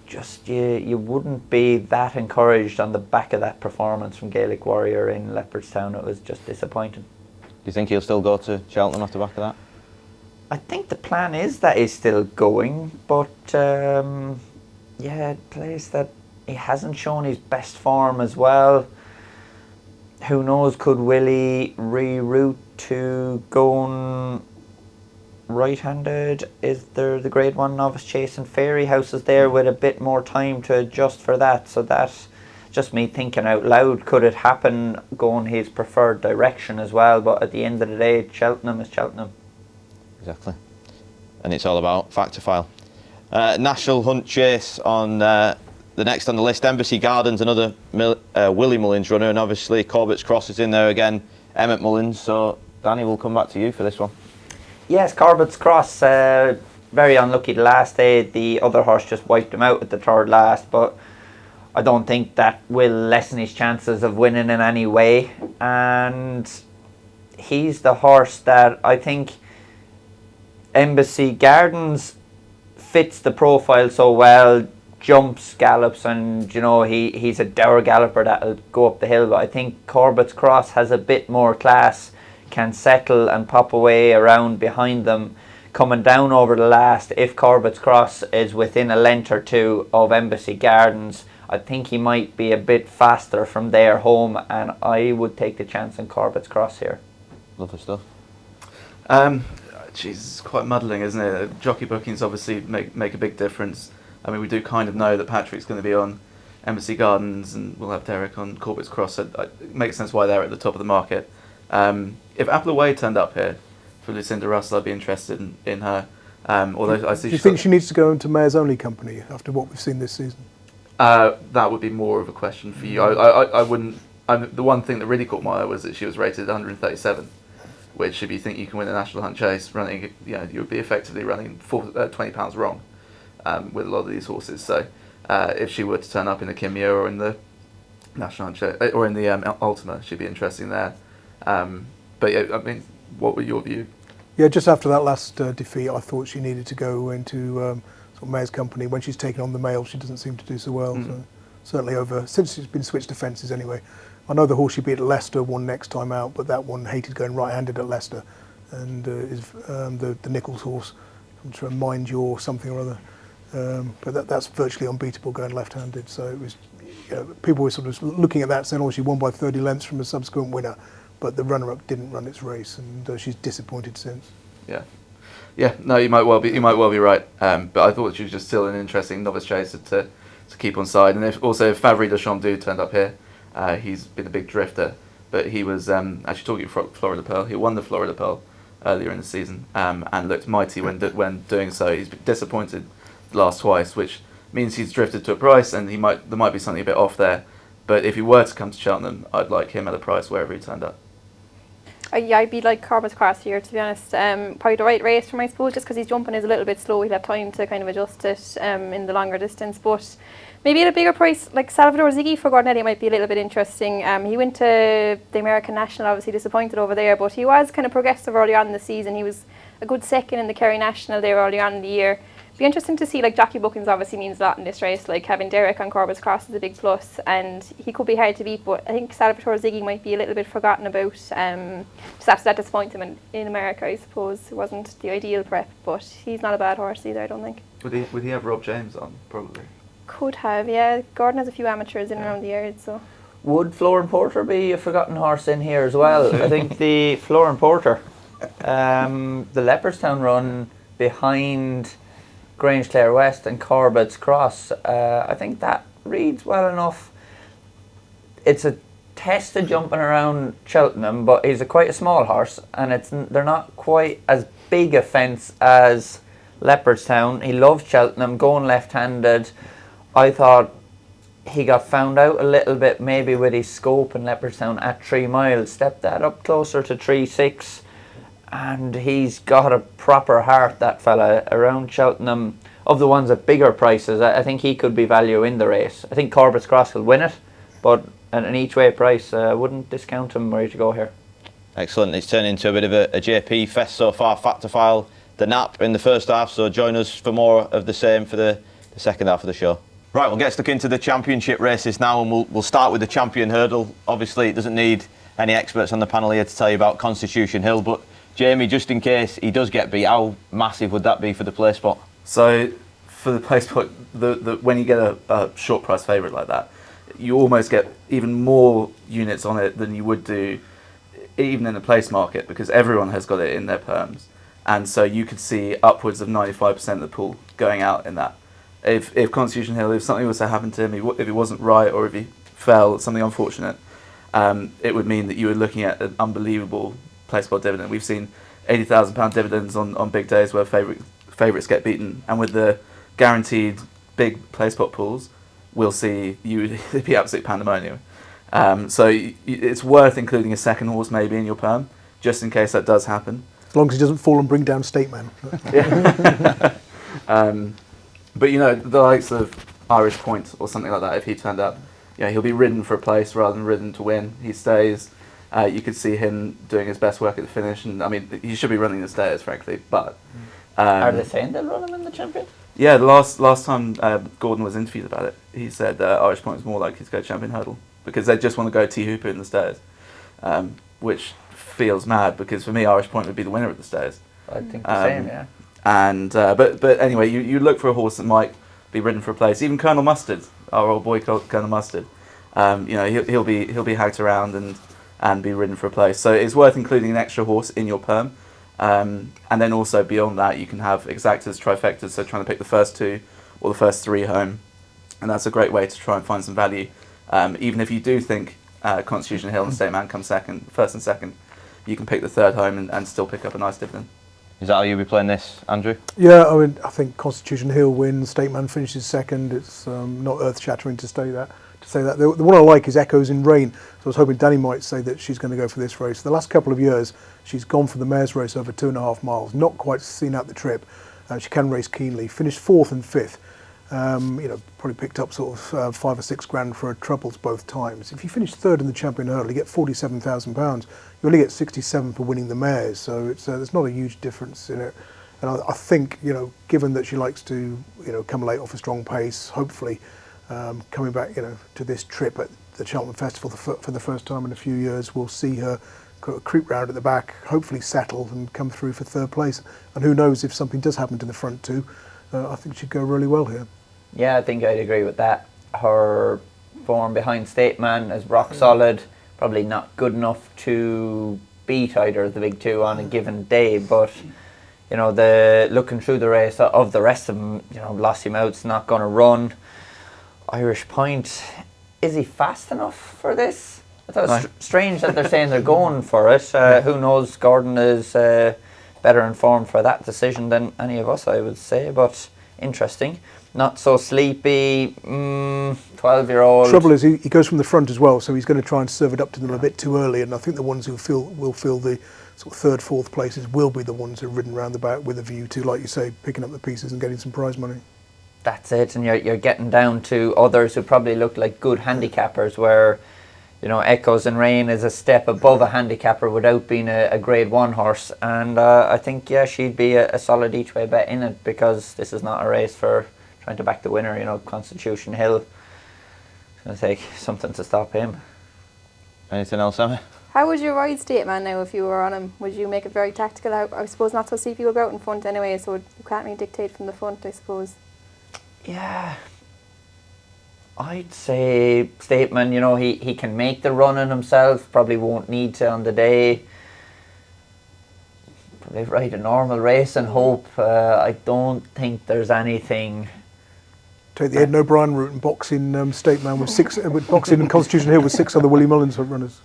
just you wouldn't be that encouraged on the back of that performance from Gaelic Warrior in Leopardstown. It was just disappointing. Do you think he'll still go to Cheltenham off the back of that? I think the plan is that he's still going, but it plays that he hasn't shown his best form as well. Who knows, could Willie reroute to going right-handed? Is there the Grade 1 novice chasing Fairy Houses there with a bit more time to adjust for that? So that's just me thinking out loud. Could it happen going his preferred direction as well? But at the end of the day, Cheltenham is Cheltenham. Exactly. And it's all about factor file. National Hunt Chase on the next on the list. Embassy Gardens, another Willie Mullins runner, and obviously Corbett's Cross is in there again. Emma Mullins. So Danny, we'll come back to you for this one. Yes, Corbett's Cross, very unlucky the last day. The other horse just wiped him out at the third last, but I don't think that will lessen his chances of winning in any way. And he's the horse that I think Embassy Gardens fits the profile so well, jumps, gallops, and he's a dour galloper that'll go up the hill. But I think Corbett's Cross has a bit more class, can settle and pop away around behind them, coming down over the last. If Corbett's Cross is within a length or two of Embassy Gardens, I think he might be a bit faster from there home, and I would take the chance on Corbett's Cross here. Lovely stuff. It's quite muddling, isn't it? Jockey bookings obviously make a big difference. I mean, we do kind of know that Patrick's going to be on Embassy Gardens, and we'll have Derek on Corbett's Cross, so it makes sense why they're at the top of the market. If Apple Away turned up here for Lucinda Russell, I'd be interested in her. Although I see. Do you think she needs to go into Mayor's Only company after what we've seen this season? That would be more of a question for you. I wouldn't. The one thing that really caught my eye was that she was rated 137. Which, if you think you can win a National Hunt Chase, running, you would be effectively running £20 wrong with a lot of these horses. So, if she were to turn up in the Kimya or in the National Hunt Chase or in the Ultima, she'd be interesting there. But yeah, I mean, what were your view? Yeah, just after that last defeat, I thought she needed to go into sort of Mayor's company. When she's taken on the mail, she doesn't seem to do so well. So certainly since she's been switched to fences anyway. I know the horse she beat at Leicester won next time out, but that one hated going right-handed at Leicester, and is the Nichols horse. I'm trying to mind your something or other, but that's virtually unbeatable going left-handed. So it was, people were sort of looking at that saying, "Oh, she won by 30 lengths from a subsequent winner," but the runner-up didn't run its race, and she's disappointed since. Yeah. No, you might well be right. But I thought she was just still an interesting novice chaser to keep on side, and if Favre de Champs turned up here. He's been a big drifter, but he was actually talking Florida Pearl. He won the Florida Pearl earlier in the season and looked mighty when doing so. He's been disappointed the last twice, which means he's drifted to a price, and there might be something a bit off there. But if he were to come to Cheltenham, I'd like him at a price wherever he turned up. I'd be like Corbett's Cross here, to be honest. Probably the right race for him, I suppose, just because his jumping is a little bit slow. He'll have time to kind of adjust it in the longer distance. But maybe at a bigger price, like Salvador Ziggy for Gordon Elliott might be a little bit interesting. He went to the American National, obviously disappointed over there, but he was kind of progressive early on in the season. He was a good second in the Kerry National there early on in the year. Be interesting to see, like, jockey bookings obviously means a lot in this race. Like, having Derek on Corbett's Cross is a big plus, and he could be hard to beat, but I think Salvatore Ziggy might be a little bit forgotten about. Just after that disappointment in America, I suppose. It wasn't the ideal prep, but he's not a bad horse either, I don't think. Would he have Rob James on, probably? Could have, yeah. Gordon has a few amateurs in and around the area, so. Would Florin Porter be a forgotten horse in here as well? I think the Florin Porter, the Leopardstown run behind Grange Clare West and Corbett's Cross, I think that reads well enough. It's a test of jumping around Cheltenham, but he's quite a small horse, and they're not quite as big a fence as Leopardstown. He loves Cheltenham, going left-handed. I thought he got found out a little bit maybe with his scope in Leopardstown at 3 miles, stepped that up closer to 3.6. And he's got a proper heart, that fella, around Cheltenham. Of the ones at bigger prices, I think he could be value in the race. I think Corbett's Cross will win it, but at an each-way price, I wouldn't discount him ready to go here. Excellent. It's turned into a bit of a JP fest so far. Factor file, the nap in the first half, so join us for more of the same for the second half of the show. Right, we'll get stuck into the championship races now, and we'll start with the Champion Hurdle. Obviously, it doesn't need any experts on the panel here to tell you about Constitution Hill, but Jamie, just in case he does get beat, how massive would that be for the Placepot? So for the Placepot, when you get a short price favourite like that, you almost get even more units on it than you would do even in the place market, because everyone has got it in their perms. And so you could see upwards of 95% of the pool going out in that. If Constitution Hill, if something was to happen to him, if he wasn't right or if he fell, something unfortunate, it would mean that you were looking at an unbelievable Placepot dividend. We've seen £80,000 dividends on big days where favourites get beaten, and with the guaranteed big Placepot pools, we'll see it'd be absolute pandemonium. So it's worth including a second horse maybe in your perm, just in case that does happen. As long as he doesn't fall and bring down State Man. Yeah. But the likes of Irish Point or something like that, if he turned up, he'll be ridden for a place rather than ridden to win. He stays. You could see him doing his best work at the finish, and I mean, he should be running the stairs, frankly. But are they saying they'll run him in the Champion? Yeah, the last time Gordon was interviewed about it, he said Irish Point was more likely to go Champion Hurdle because they just want to go T Hooper in the stairs, which feels mad because for me, Irish Point would be the winner of the stairs. I think the same, yeah. And but anyway, you look for a horse that might be ridden for a place. Even Colonel Mustard, our old boy Colonel Mustard, he'll be hacked around and be ridden for a place. So it's worth including an extra horse in your perm. And then also beyond that, you can have exactas, trifectas, so trying to pick the first two or the first three home. And that's a great way to try and find some value. Even if you do think Constitution Hill and State Man come first and second, you can pick the third home and still pick up a nice dividend. Is that how you'll be playing this, Andrew? Yeah, I mean, I think Constitution Hill wins, State Man finishes second. It's not earth-shattering to say that. The one I like is Echoes in Rain. So I was hoping Danny might say that she's going to go for this race. The last couple of years, she's gone for the mares race over 2.5 miles. Not quite seen out the trip. She can race keenly. Finished 4th and 5th. Probably picked up sort of 5 or 6 grand for her troubles both times. If you finish 3rd in the Champion Hurdle, you get £47,000. You only get 67 for winning the mares. So it's there's not a huge difference in it. And I think, given that she likes to, come late off a strong pace, hopefully. Coming back, to this trip at the Cheltenham Festival for the first time in a few years, we'll see her creep round at the back, hopefully settle and come through for 3rd place. And who knows, if something does happen to the front two, I think she'd go really well here. Yeah, I think I'd agree with that. Her form behind State Man is rock solid, probably not good enough to beat either of the big two on a given day, but the looking through the race of the rest of them, Lossy Mouth's not going to run. Irish Point, is he fast enough for this? I thought it was strange that they're saying they're going for it. Who knows, Gordon is better informed for that decision than any of us, I would say, but interesting. Not so sleepy, 12-year-old. Trouble is he goes from the front as well, so he's going to try and serve it up to them a bit too early, and I think the ones who will feel the sort of 3rd, 4th places will be the ones who've ridden round the back with a view to, like you say, picking up the pieces and getting some prize money. That's it, and you're getting down to others who probably look like good handicappers, where Echoes in Rain is a step above a handicapper without being a grade 1 horse, and I think she'd be a solid each way bet in it, because this is not a race for trying to back the winner. Constitution Hill, it's going to take something to stop him. Anything else, Emma? How would you ride State Man now if you were on him? Would you make it very tactical? I suppose not so sleepy, will go out in front anyway, so you can't really dictate from the front, I suppose. Yeah, I'd say State Man, he can make the run in himself, probably won't need to on the day. Probably ride a normal race and hope. I don't think there's anything. Take the Ed O'Brien route and box in State Man with 6, boxing in Constitution Hill with 6 other Willie Mullins runners.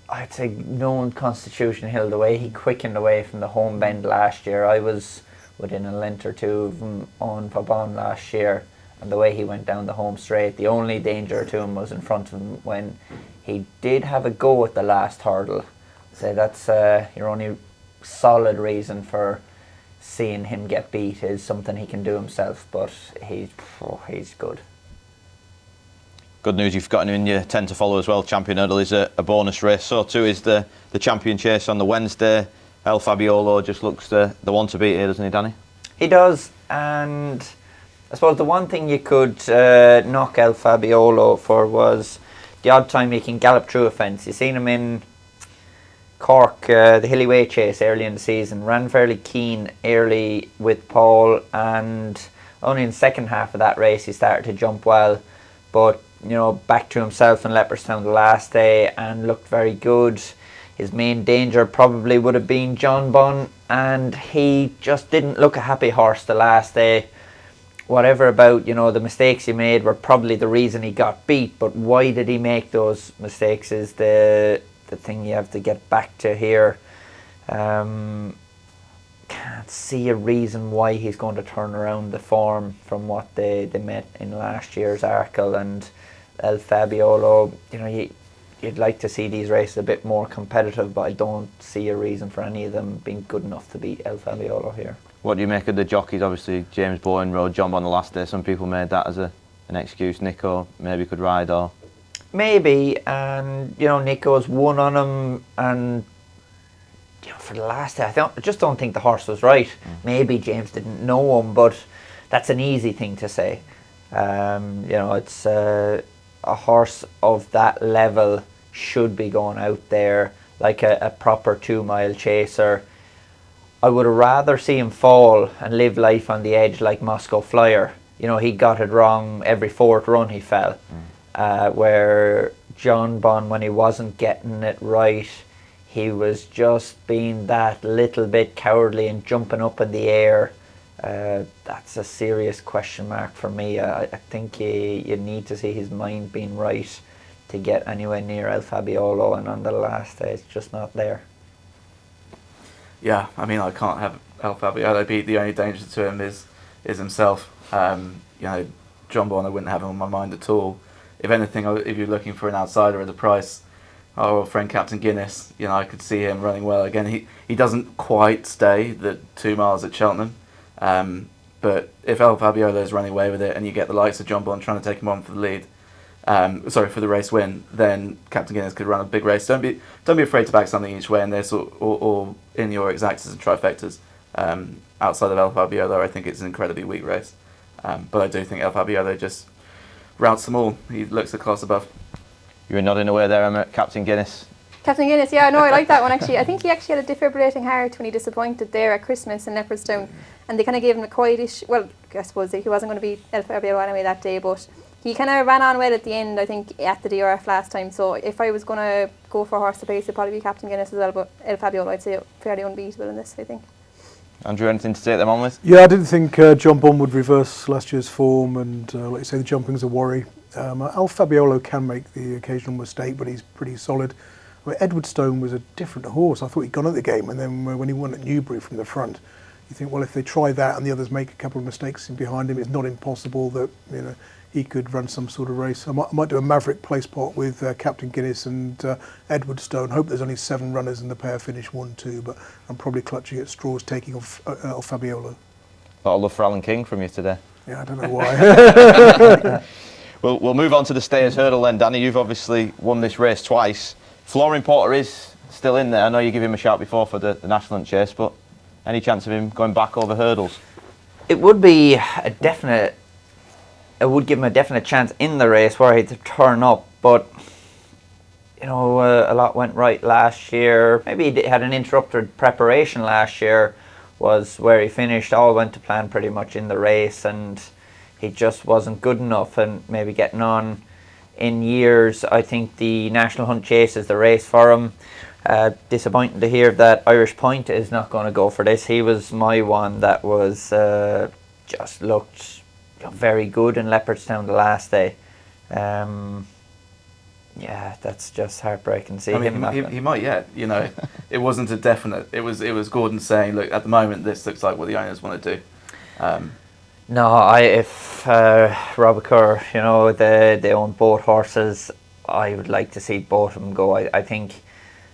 I'd say known Constitution Hill, the way he quickened away from the home bend last year. I was within a length or two of him on Pabon last year, and the way he went down the home straight, the only danger to him was in front of him when he did have a go at the last hurdle. So that's your only solid reason for seeing him get beat is something he can do himself, but he's good. Good news, you've got him in your 10 to follow as well. Champion Hurdle is a bonus race, so too is the Champion Chase on the Wednesday. El Fabiolo just looks the one to beat here, doesn't he, Danny? He does, and I suppose the one thing you could knock El Fabiolo for was the odd time he can gallop through a fence. You've seen him in Cork, the Hillyway Chase early in the season. Ran fairly keen early with Paul, and only in the second half of that race he started to jump well. But, back to himself in Leopardstown the last day and looked very good. His main danger probably would have been John Bunn, and he just didn't look a happy horse the last day. Whatever about, the mistakes he made were probably the reason he got beat, but why did he make those mistakes is the thing you have to get back to here. Can't see a reason why he's going to turn around the form from what they met in last year's Arkle and El Fabiolo. You'd like to see these races a bit more competitive, but I don't see a reason for any of them being good enough to beat El Fabiolo here. What do you make of the jockeys? Obviously, James Bowen rode John on the last day. Some people made that as an excuse. Nico maybe could ride, or maybe, and Nico's won on him, and for the last day, I just don't think the horse was right. Maybe James didn't know him, but that's an easy thing to say. It's a horse of that level should be going out there like a proper 2 mile chaser. I would rather see him fall and live life on the edge like Moscow Flyer. He got it wrong every fourth run he fell. Where John Bunn, when he wasn't getting it right, he was just being that little bit cowardly and jumping up in the air. That's a serious question mark for me. I think you need to see his mind being right to get anywhere near El Fabiolo, and on the last day it's just not there. Yeah, I mean, I can't have El Fabiolo beat. The only danger to him is himself. John Bonner wouldn't have him on my mind at all. If anything, if you're looking for an outsider at the price, our friend Captain Guinness, I could see him running well. Again, he doesn't quite stay the 2 miles at Cheltenham. But if El Fabiolo is running away with it and you get the likes of John Bond trying to take him on for the lead, for the race win, then Captain Guinness could run a big race. Don't be afraid to back something each way, and there's or in your exactas and trifectas. Outside of El Fabiolo, I think it's an incredibly weak race. But I do think El Fabiolo just routes them all. He looks a class above. You were nodding away there, Emma. Captain Guinness. Captain Guinness, yeah, no, I like that one actually. I think he actually had a defibrillating heart when he disappointed there at Christmas in Leopardstown, and they kind of gave him a quietish. Well, I suppose he wasn't going to be El Fabiolo anyway that day, but he kind of ran on well at the end, I think, at the DRF last time. So if I was going to go for a horse to pace, it'd probably be Captain Guinness as well, but El Fabiolo, I'd say, fairly unbeatable in this, I think. Andrew, anything to take them on with? Yeah, I didn't think John Bond would reverse last year's form, and like you say, the jumping's a worry. El Fabiolo can make the occasional mistake, but he's pretty solid. Edwardstone was a different horse. I thought he'd gone at the game, and then when he won at Newbury from the front, you think, well, if they try that and the others make a couple of mistakes in behind him, it's not impossible that he could run some sort of race. I might do a Maverick Placepot with Captain Guinness and Edwardstone. Hope there's only 7 runners and the pair finish 1-2, but I'm probably clutching at straws, taking off El Fabiolo. A lot of love for Alan King from you today. Yeah, I don't know why. We'll move on to the Stayers Hurdle then. Danny, you've obviously won this race twice. Flooring Porter is still in there. I know you gave him a shout before for the National Hunt Chase, but any chance of him going back over hurdles? It would be a definite. It would give him a definite chance in the race where he'd turn up, but a lot went right last year. Maybe he had an interrupted preparation last year, was where he finished. All went to plan pretty much in the race, and he just wasn't good enough, and maybe getting on in years. I think the National Hunt Chase is the race for him. Disappointing to hear that Irish Point is not going to go for this. He was my one that was just looked very good in Leopardstown the last day. Yeah, that's just heartbreaking to see him. He might yet. It wasn't a definite. It was Gordon saying, look, at the moment this looks like what the owners want to do. No, if Robert Kerr, they own both horses, I would like to see both of them go. I think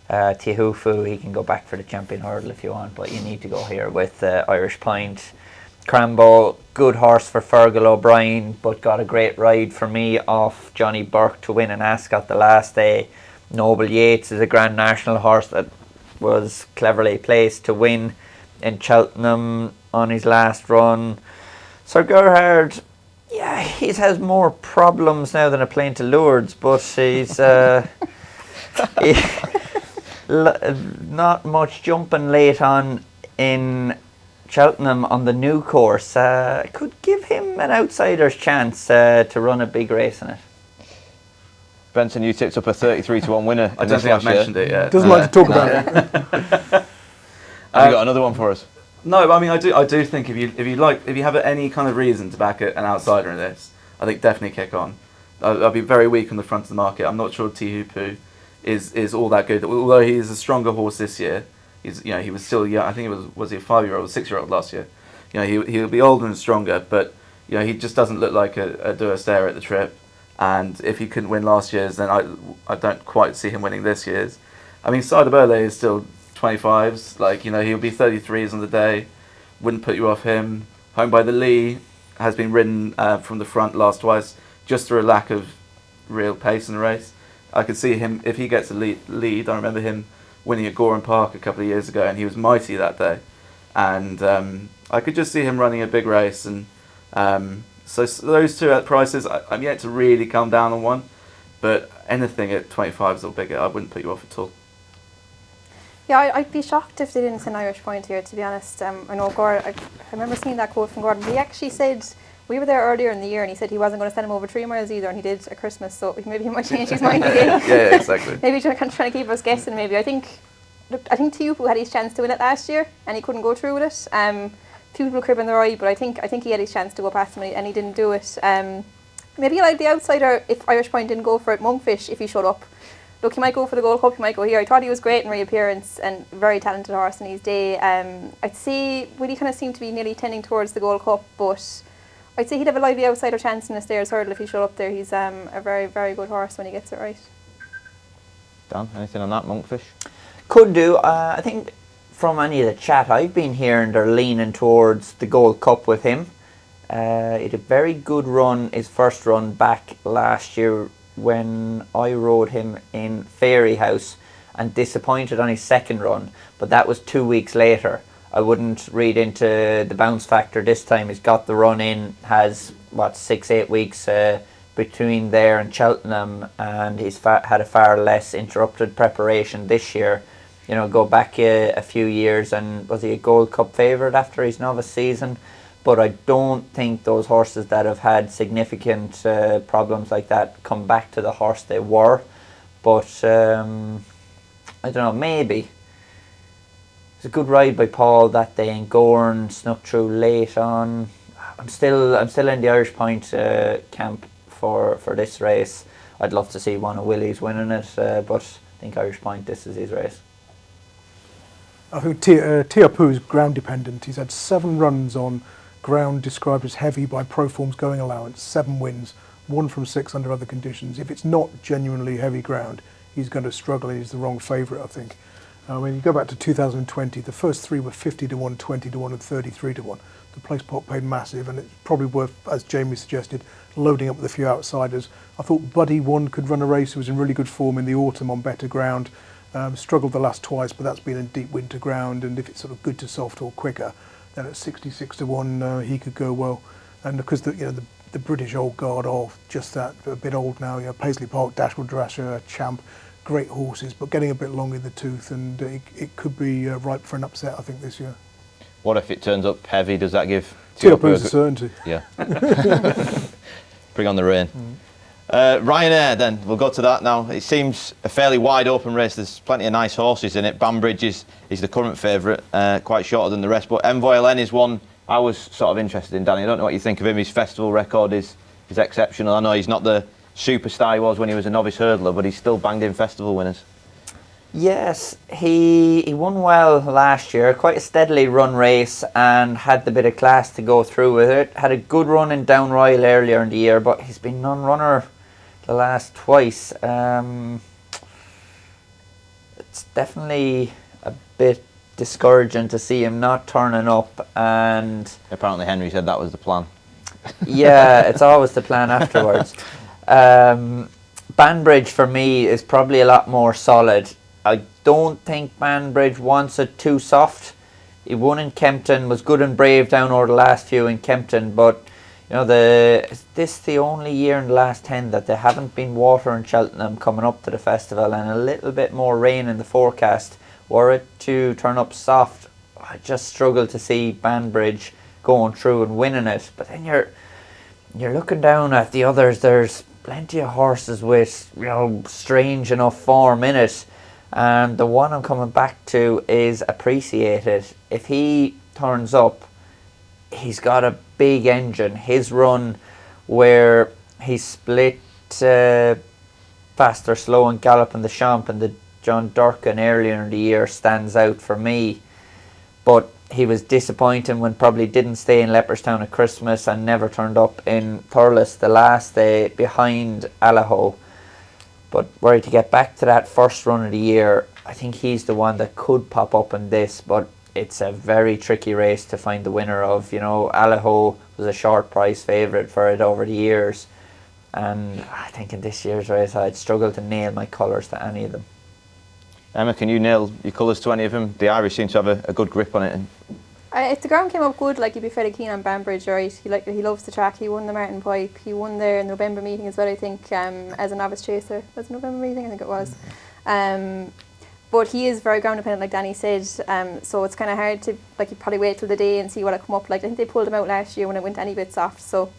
Tihufu, he can go back for the champion hurdle if you want, but you need to go here with Irish Point. Crambo, good horse for Fergal O'Brien, but got a great ride for me off Johnny Burke to win an Ascot the last day. Noble Yates is a Grand National horse that was cleverly placed to win in Cheltenham on his last run. Sir Gerhard, yeah, he has more problems now than a plane to Lourdes, but he's not much jumping late on in Cheltenham on the new course. Could give him an outsider's chance to run a big race in it. Benson, you tipped up a 33-1 winner. I don't think I've mentioned it yet. Doesn't like to talk about it. Have you got another one for us? No, I mean I do think if you have any kind of reason to back an outsider in this, I think definitely kick on. I'll be very weak on the front of the market. I'm not sure Tihupu is all that good. Although he is a stronger horse this year, he was still young. I think was he a 5-year-old, 6-year-old last year. He'll be older and stronger, but he just doesn't look like a Duo-Stayer at the trip. And if he couldn't win last year's, then I don't quite see him winning this year's. I mean, Cider Burley is still 25s. He'll be 33s on the day. Wouldn't put you off him. Home by the Lee has been ridden from the front last twice, just through a lack of real pace in the race. I could see him, if he gets a lead, I remember him winning at Gorham Park a couple of years ago, and he was mighty that day. And I could just see him running a big race. And so those two at prices, I'm yet to really come down on one, but anything at 25s or bigger, I wouldn't put you off at all. Yeah, I'd be shocked if they didn't send Irish Point here, to be honest. I know Gordon, I remember seeing that quote from Gordon. He actually said, we were there earlier in the year, and he said he wasn't going to send him over 3 miles either, and he did at Christmas, so maybe he might change his mind again. Yeah, exactly. Maybe trying to keep us guessing, maybe. I think Tiupu had his chance to win it last year, and he couldn't go through with it. Few people cribbing their eye, but I think he had his chance to go past him, and he didn't do it. Maybe like the outsider, if Irish Point didn't go for it, Monkfish, if he showed up. Look, he might go for the Gold Cup, he might go here. I thought he was great in reappearance and very talented horse in his day. I'd say Willie kind of seemed to be nearly tending towards the Gold Cup, but I'd say he'd have a lively outsider chance in a Stayers hurdle if he showed up there. He's a very, very good horse when he gets it right. Dan, anything on that, Monkfish? Could do. I think from any of the chat I've been hearing, they're leaning towards the Gold Cup with him. He had a very good run, his first run back last year when I rode him in Fairy House, and disappointed on his second run, but that was 2 weeks later. I wouldn't read into the bounce factor this time. He's got the run in, has 6-8 weeks between there and Cheltenham, and he's had a far less interrupted preparation this year. Go back a few years, and was he a Gold Cup favourite after his novice season? But I don't think those horses that have had significant problems like that come back to the horse they were. But I don't know, maybe. It's a good ride by Paul that day, and Gorn snuck through late on. I'm still in the Irish Point camp for this race. I'd love to see one of Willie's winning it, but I think Irish Point, this is his race. I think Tiapu is ground dependent. He's had 7 runs on ground described as heavy by Proform's going allowance, 7 wins, 1 from 6 under other conditions. If it's not genuinely heavy ground, he's going to struggle, and he's the wrong favourite, I think. When you go back to 2020, the first 3 were 50-1, 20-1 and 33-1. The Placepot paid massive, and it's probably worth, as Jamie suggested, loading up with a few outsiders. I thought Buddy 1 could run a race. He was in really good form in the autumn on better ground. Struggled the last twice, but that's been in deep winter ground, and if it's sort of good to soft or quicker, then at 66-1 he could go well. And because the British old guard are just that, a bit old now. Paisley Park, Dashwood Drasher, Champ, great horses, but getting a bit long in the tooth, and it could be ripe for an upset, I think, this year. What if it turns up heavy? Does that give Tiapu's a certainty? Yeah. Bring on the rain. Ryanair, then we'll go to that now. It seems a fairly wide open race. There's plenty of nice horses in it. Banbridge is the current favourite, quite shorter than the rest, but Envoy LN is one I was sort of interested in. Danny, I don't know what you think of him. His festival record is exceptional. I know he's not the superstar he was when he was a novice hurdler, but he's still banged in festival winners. Yes, he won well last year, quite a steadily run race, and had the bit of class to go through with it. Had a good run in Down Royal earlier in the year, but he's been non-runner the last twice. It's definitely a bit discouraging to see him not turning up, and Apparently Henry said that was the plan. yeah, it's always the plan afterwards. Banbridge for me is probably a lot more solid. I don't think Banbridge wants it too soft. He won in Kempton, was good and brave down over the last few in Kempton, but You know, is this the only year in the last 10 that there haven't been water in Cheltenham coming up to the festival, and a little bit more rain in the forecast? Were it to turn up soft, I just struggle to see Banbridge going through and winning it. But then you're looking down at the others. There's plenty of horses with, you know, strange enough form in it. And the one I'm coming back to is Appreciated. If he turns up, he's got a big engine. His run where he split Faster Slow and Galloping the Champ and the John Durkin earlier in the year stands out for me. But he was disappointing when probably didn't stay in Leopardstown at Christmas and never turned up in Thurles the last day behind Allaho. But were he to get back to that first run of the year, I think he's the one that could pop up in this, but it's a very tricky race to find the winner of. You know, Allaho was a short price favourite for it over the years, and I think in this year's race I'd struggle to nail my colours to any of them. Emma, can you nail your colours to any of them? The Irish seem to have a good grip on it. If the ground came up good, like, he'd be fairly keen on Banbridge, right? He loves the track. He won the Martin Pipe. He won there in the November meeting as well, I think, as a novice chaser. Was it November meeting? I think it was. But he is very ground dependent, like Danny said. So it's kind of hard to, like, you probably wait till the day and see what it come up like. I think they pulled him out last year when it went any bit soft. So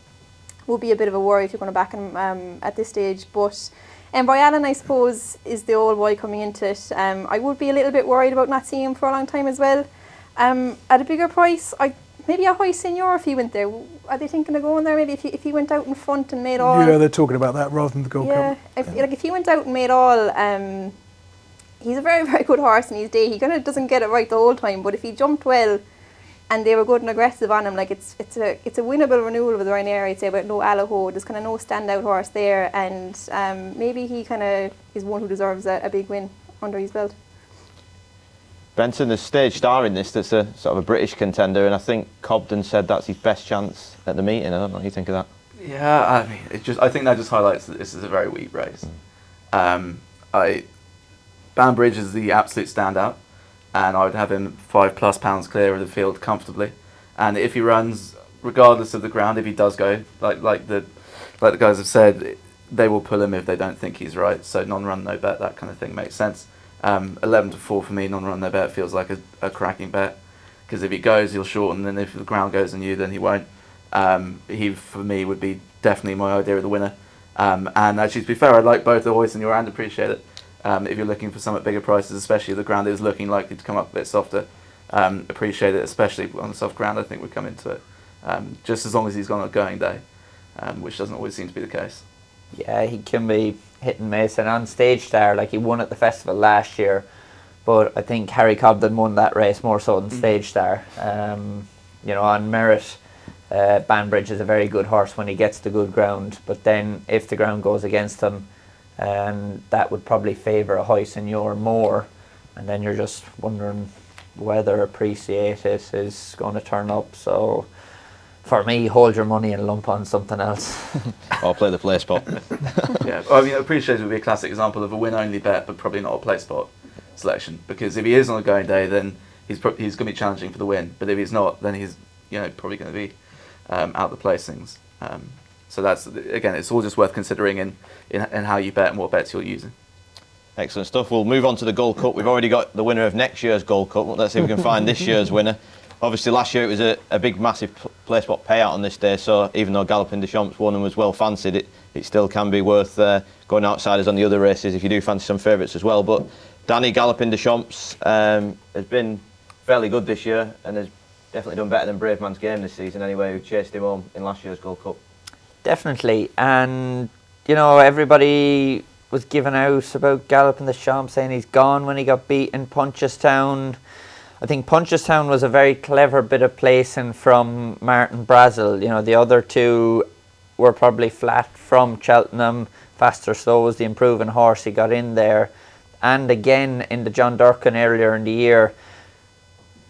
it would be a bit of a worry if you're going to back him at this stage. But Boyalan, I suppose, is the old boy coming into it. I would be a little bit worried about not seeing him for a long time as well. At a bigger price, maybe a high senior if he went there. Are they thinking of going there? Maybe if he went out in front and made all. Yeah, they're talking about that rather than the Gold Cup. Yeah, if he went out and made all, he's a very, very good horse in his day. He kind of doesn't get it right the whole time, but if he jumped well and they were good and aggressive on him, like it's a winnable renewal with Ryanair, I'd say, but no Allaho. There's kind of no standout horse there, and maybe he kind of is one who deserves a big win under his belt. Benson, there's Stage Star in this that's a sort of a British contender, and I think Cobden said that's his best chance at the meeting. I don't know what you think of that. Yeah, I mean, I think that just highlights that this is a very weak race. Banbridge is the absolute standout, and I would have him £5+ clear of the field comfortably. And if he runs, regardless of the ground, if he does go, like the guys have said, they will pull him if they don't think he's right. So non-run, no bet, that kind of thing makes sense. 11-4 for me, non-run, no bet feels like a cracking bet, because if he goes, he'll shorten, and if the ground goes on you, then he won't. He, for me, would be definitely my idea of the winner. And actually, to be fair, I like both the Hoist and Your and Appreciate It. If you're looking for some at bigger prices, especially if the ground is looking likely to come up a bit softer, Appreciate It, especially on the soft ground, I think would come into it. Just as long as he's gone on a going day, which doesn't always seem to be the case. Yeah, he can be hit and miss, and on Stage Star, like, he won at the festival last year, but I think Harry Cobden won that race more so than Stage Star. You know, on merit, Banbridge is a very good horse when he gets the good ground, but then if the ground goes against him, that would probably favour a high senior more, and then you're just wondering whether Appreciate It is going to turn up. So for me, hold your money and lump on something else. Or play the Placepot. Yeah, well, I mean, Appreciate It would be a classic example of a win-only bet, but probably not a Placepot selection, because if he is on a going day, then he's going to be challenging for the win. But if he's not, then he's probably going to be out the placings. So that's, again, it's all just worth considering in how you bet and what bets you're using. Excellent stuff. We'll move on to the Gold Cup. We've already got the winner of next year's Gold Cup. Let's see if we can find this year's winner. Obviously, last year it was a big, massive Placepot payout on this day, so even though Galloping des Champs won and was well fancied, it still can be worth going outsiders on the other races if you do fancy some favourites as well. But Danny, Galloping des Champs has been fairly good this year and has definitely done better than Brave Man's Game this season anyway, who chased him home in last year's Gold Cup. Definitely, and everybody was giving out about Galloping des Champs, saying he's gone when he got beat in Punchestown. I think Punchestown was a very clever bit of placing from Martin Brazel. The other two were probably flat from Cheltenham. Faster Slow was the improving horse, he got in there. And again, in the John Durkin earlier in the year,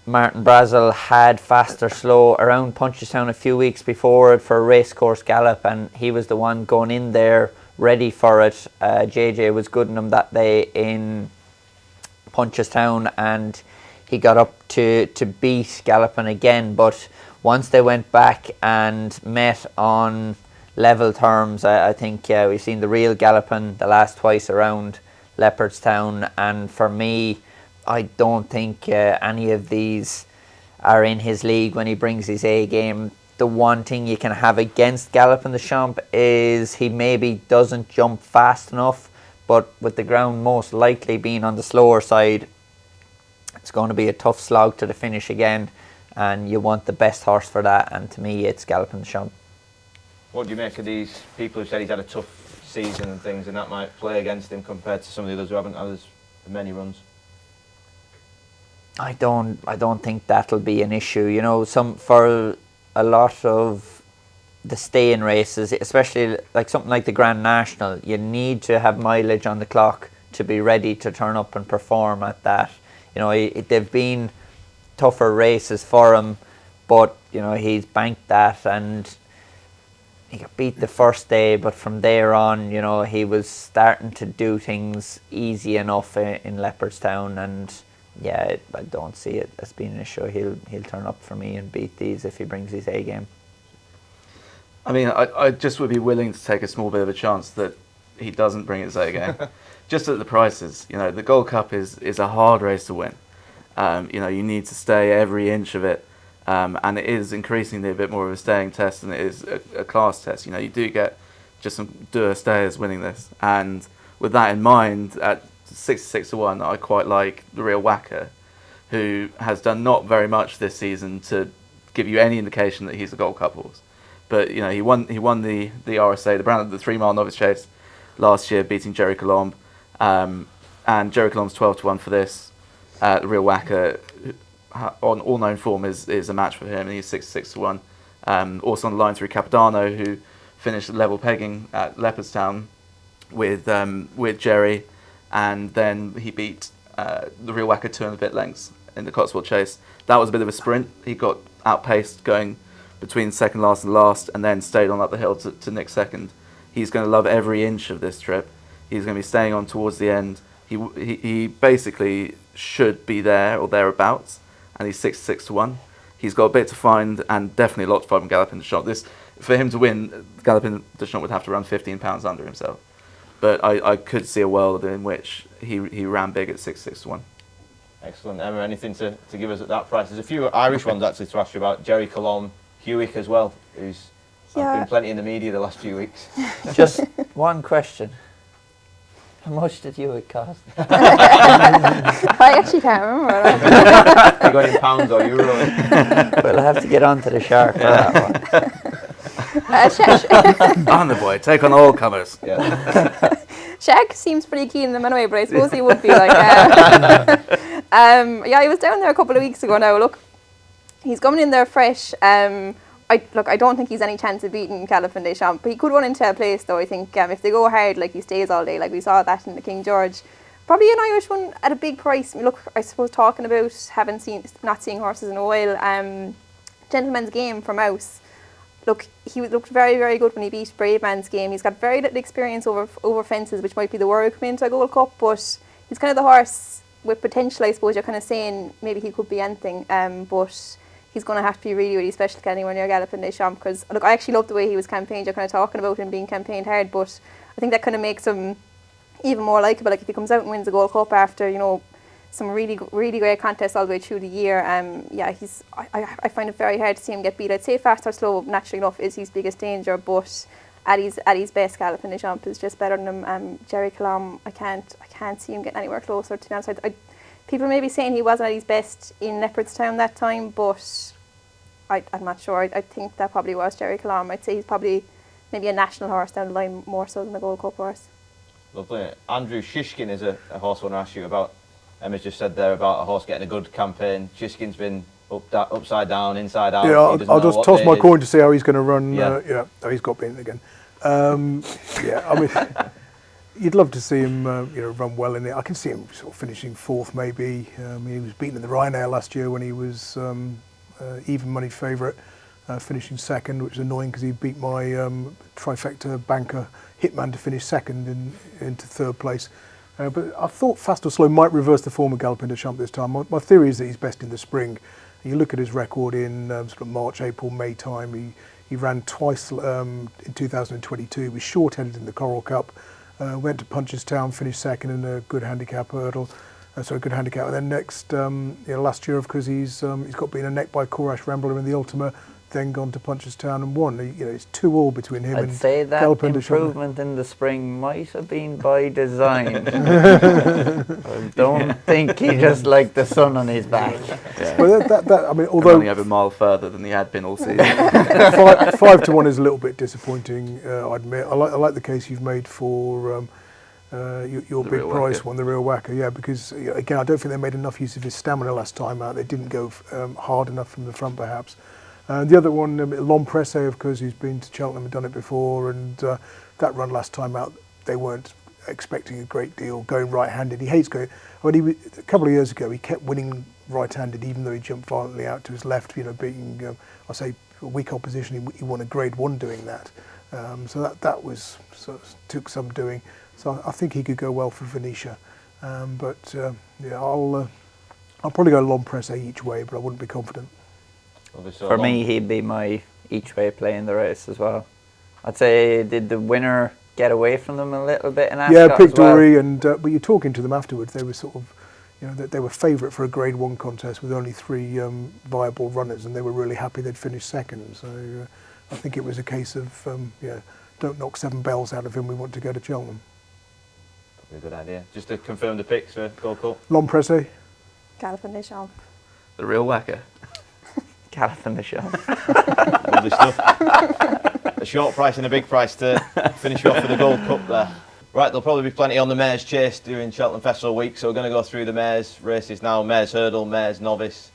Martin Brazel had Faster Slow around Punchestown a few weeks before it for a racecourse gallop, and he was the one going in there ready for it. JJ was good in him that day in Punchestown, and he got up to beat Galloping again. But once they went back and met on level terms, I think we've seen the real galloping the last twice around Leopardstown, and for me, I don't think any of these are in his league when he brings his A game. The one thing you can have against Galloping the Champ is he maybe doesn't jump fast enough, but with the ground most likely being on the slower side, it's going to be a tough slog to the finish again, and you want the best horse for that, and to me it's Galloping the Champ. What do you make of these people who said he's had a tough season and things, and that might play against him compared to some of the others who haven't had as many runs? I don't think that'll be an issue. You know, for a lot of the stay-in races, especially like something like the Grand National, you need to have mileage on the clock to be ready to turn up and perform at that. You know, they've been tougher races for him, but you know he's banked that, and he got beat the first day, but from there on, you know, he was starting to do things easy enough in Leopardstown, and yeah, I don't see it as being an issue. He'll turn up for me and beat these if he brings his A game. I mean, I just would be willing to take a small bit of a chance that he doesn't bring his A game. Just at the prices. You know, the Gold Cup is a hard race to win. You know, you need to stay every inch of it. And it is increasingly a bit more of a staying test than it is a class test. You know, you do get just some doer stayers winning this. And with that in mind, at 66 to 1, I quite like the Real Whacker, who has done not very much this season to give you any indication that he's a Gold Cup horse. But you know, he won the RSA, the 3 mile novice chase last year, beating Jerry Colombe, and Jerry Colombe's 12 to 1 for this. The Real Whacker, on all known form, is a match for him, and he's 66 to 1. Also on the line through Capodanno, who finished level pegging at Leopardstown with Jerry. And then he beat the Real Whacker 2 and a bit lengths in the Cotswold Chase. That was a bit of a sprint. He got outpaced going between second last and last, and then stayed on up the hill to nick second. He's going to love every inch of this trip. He's going to be staying on towards the end. He basically should be there or thereabouts, and he's 66 to 1. He's got a bit to find, and definitely a lot to find from Galloping the Champ. For him to win, Galloping the Champ would have to run 15 pounds under himself. But I could see a world in which he ran big at 66 to 1. Excellent. Emma, anything to give us at that price? There's a few Irish ones actually to ask you about. Jerry Colombe, Hewick as well, who's been plenty in the media the last few weeks. Just one question. How much did Hewick cost? I actually can't remember. You got in pounds or euros? We'll have to get on to the shark for that one. On the boy, take on all comers. Yeah. Shaq seems pretty keen in them anyway, but I suppose he would be like. Yeah, I was down there a couple of weeks ago now. Look, he's coming in there fresh. I don't think he's any chance of beating Galloping des Champs, but he could run into a place though. I think if they go hard, like he stays all day, like we saw that in the King George. Probably an Irish one at a big price. I mean, look, I suppose talking about not seeing horses in a while. Gentleman's Game for Mouse. Look, he looked very, very good when he beat Brave Man's Game. He's got very little experience over fences, which might be the worry coming into a Gold Cup, but he's kind of the horse with potential, I suppose. You're kind of saying maybe he could be anything, but he's going to have to be really, really special to get anywhere near Galloping des Champs, because look, I actually love the way he was campaigned. You're kind of talking about him being campaigned hard, but I think that kind of makes him even more likeable. Like if he comes out and wins a Gold Cup after, you know, some really, really great contests all the way through the year. I find it very hard to see him get beat. I'd say fast or slow, naturally enough, is his biggest danger, but at his best, Galloping des Champs is just better than him. Jerry Colombe, I can't see him getting anywhere closer, to be honest. People may be saying he wasn't at his best in Leopardstown that time, but I'm not sure. I think that probably was Jerry Colombe. I'd say he's probably maybe a national horse down the line more so than a Gold Cup horse. Lovely. Andrew Shishkin is a horse I want to ask you about. Emma's just said there about a horse getting a good campaign. Shishkin's been upside down, inside out. Yeah, I'll just toss my coin to see how he's going to run. He's got beaten again. I mean, you'd love to see him run well in it. I can see him sort of finishing fourth maybe. He was beaten in the Ryanair last year when he was even money favourite, finishing second, which is annoying because he beat my trifecta banker Hitman to finish second into third place. But I thought Fast or Slow might reverse the form of Galloping des Champs this time. My theory is that he's best in the spring. You look at his record in sort of March, April, May time. He ran twice in 2022. He was short-headed in the Coral Cup. Went to Punchestown, finished second in a good handicap hurdle. Good handicap. And then next, last year, of course, he's got beaten a neck by Courage Rambler in the Ultima, then gone to Punchestown and won. It's 2-2 between him and I'd say that Galopin improvement in the spring might have been by design. I don't think he just liked the sun on his back. Yeah. Well, I mean, Although although only over a mile further than he had been all season. 5-1 is a little bit disappointing, I admit. I like the case you've made for your big Real price Wacker. one, the Real Wacker, yeah, because again, I don't think they made enough use of his stamina last time out. They didn't go hard enough from the front, perhaps. The other one, L'Empresse, of course, who's been to Cheltenham and done it before, and that run last time out, they weren't expecting a great deal, going right-handed. He hates going. I mean, a couple of years ago, he kept winning right-handed, even though he jumped violently out to his left. Beating, I say, weak opposition. He won a Grade 1 doing that. So that was took some doing. So I think he could go well for Venetia. I'll probably go L'Empresse each way, but I wouldn't be confident. For me, he'd be my each way play in the race as well. I'd say, did the winner get away from them a little bit in Ascot Yeah, as well? Pictory, but you're talking to them afterwards. They were sort of, they were favourite for a Grade 1 contest with only 3 viable runners, and they were really happy they'd finished second. So I think it was a case of, don't knock 7 bells out of him. We want to go to Cheltenham. Probably a good idea. Just to confirm the picks for Gold Cup. L'Empresse. Galopin Des Champs. The Real Wacker. Galopin Des Champs. Lovely stuff. A short price and a big price to finish off with the Gold Cup there. Right, there'll probably be plenty on the Mares Chase during Cheltenham Festival week, so we're going to go through the Mares races now. Mares Hurdle, Mares Novice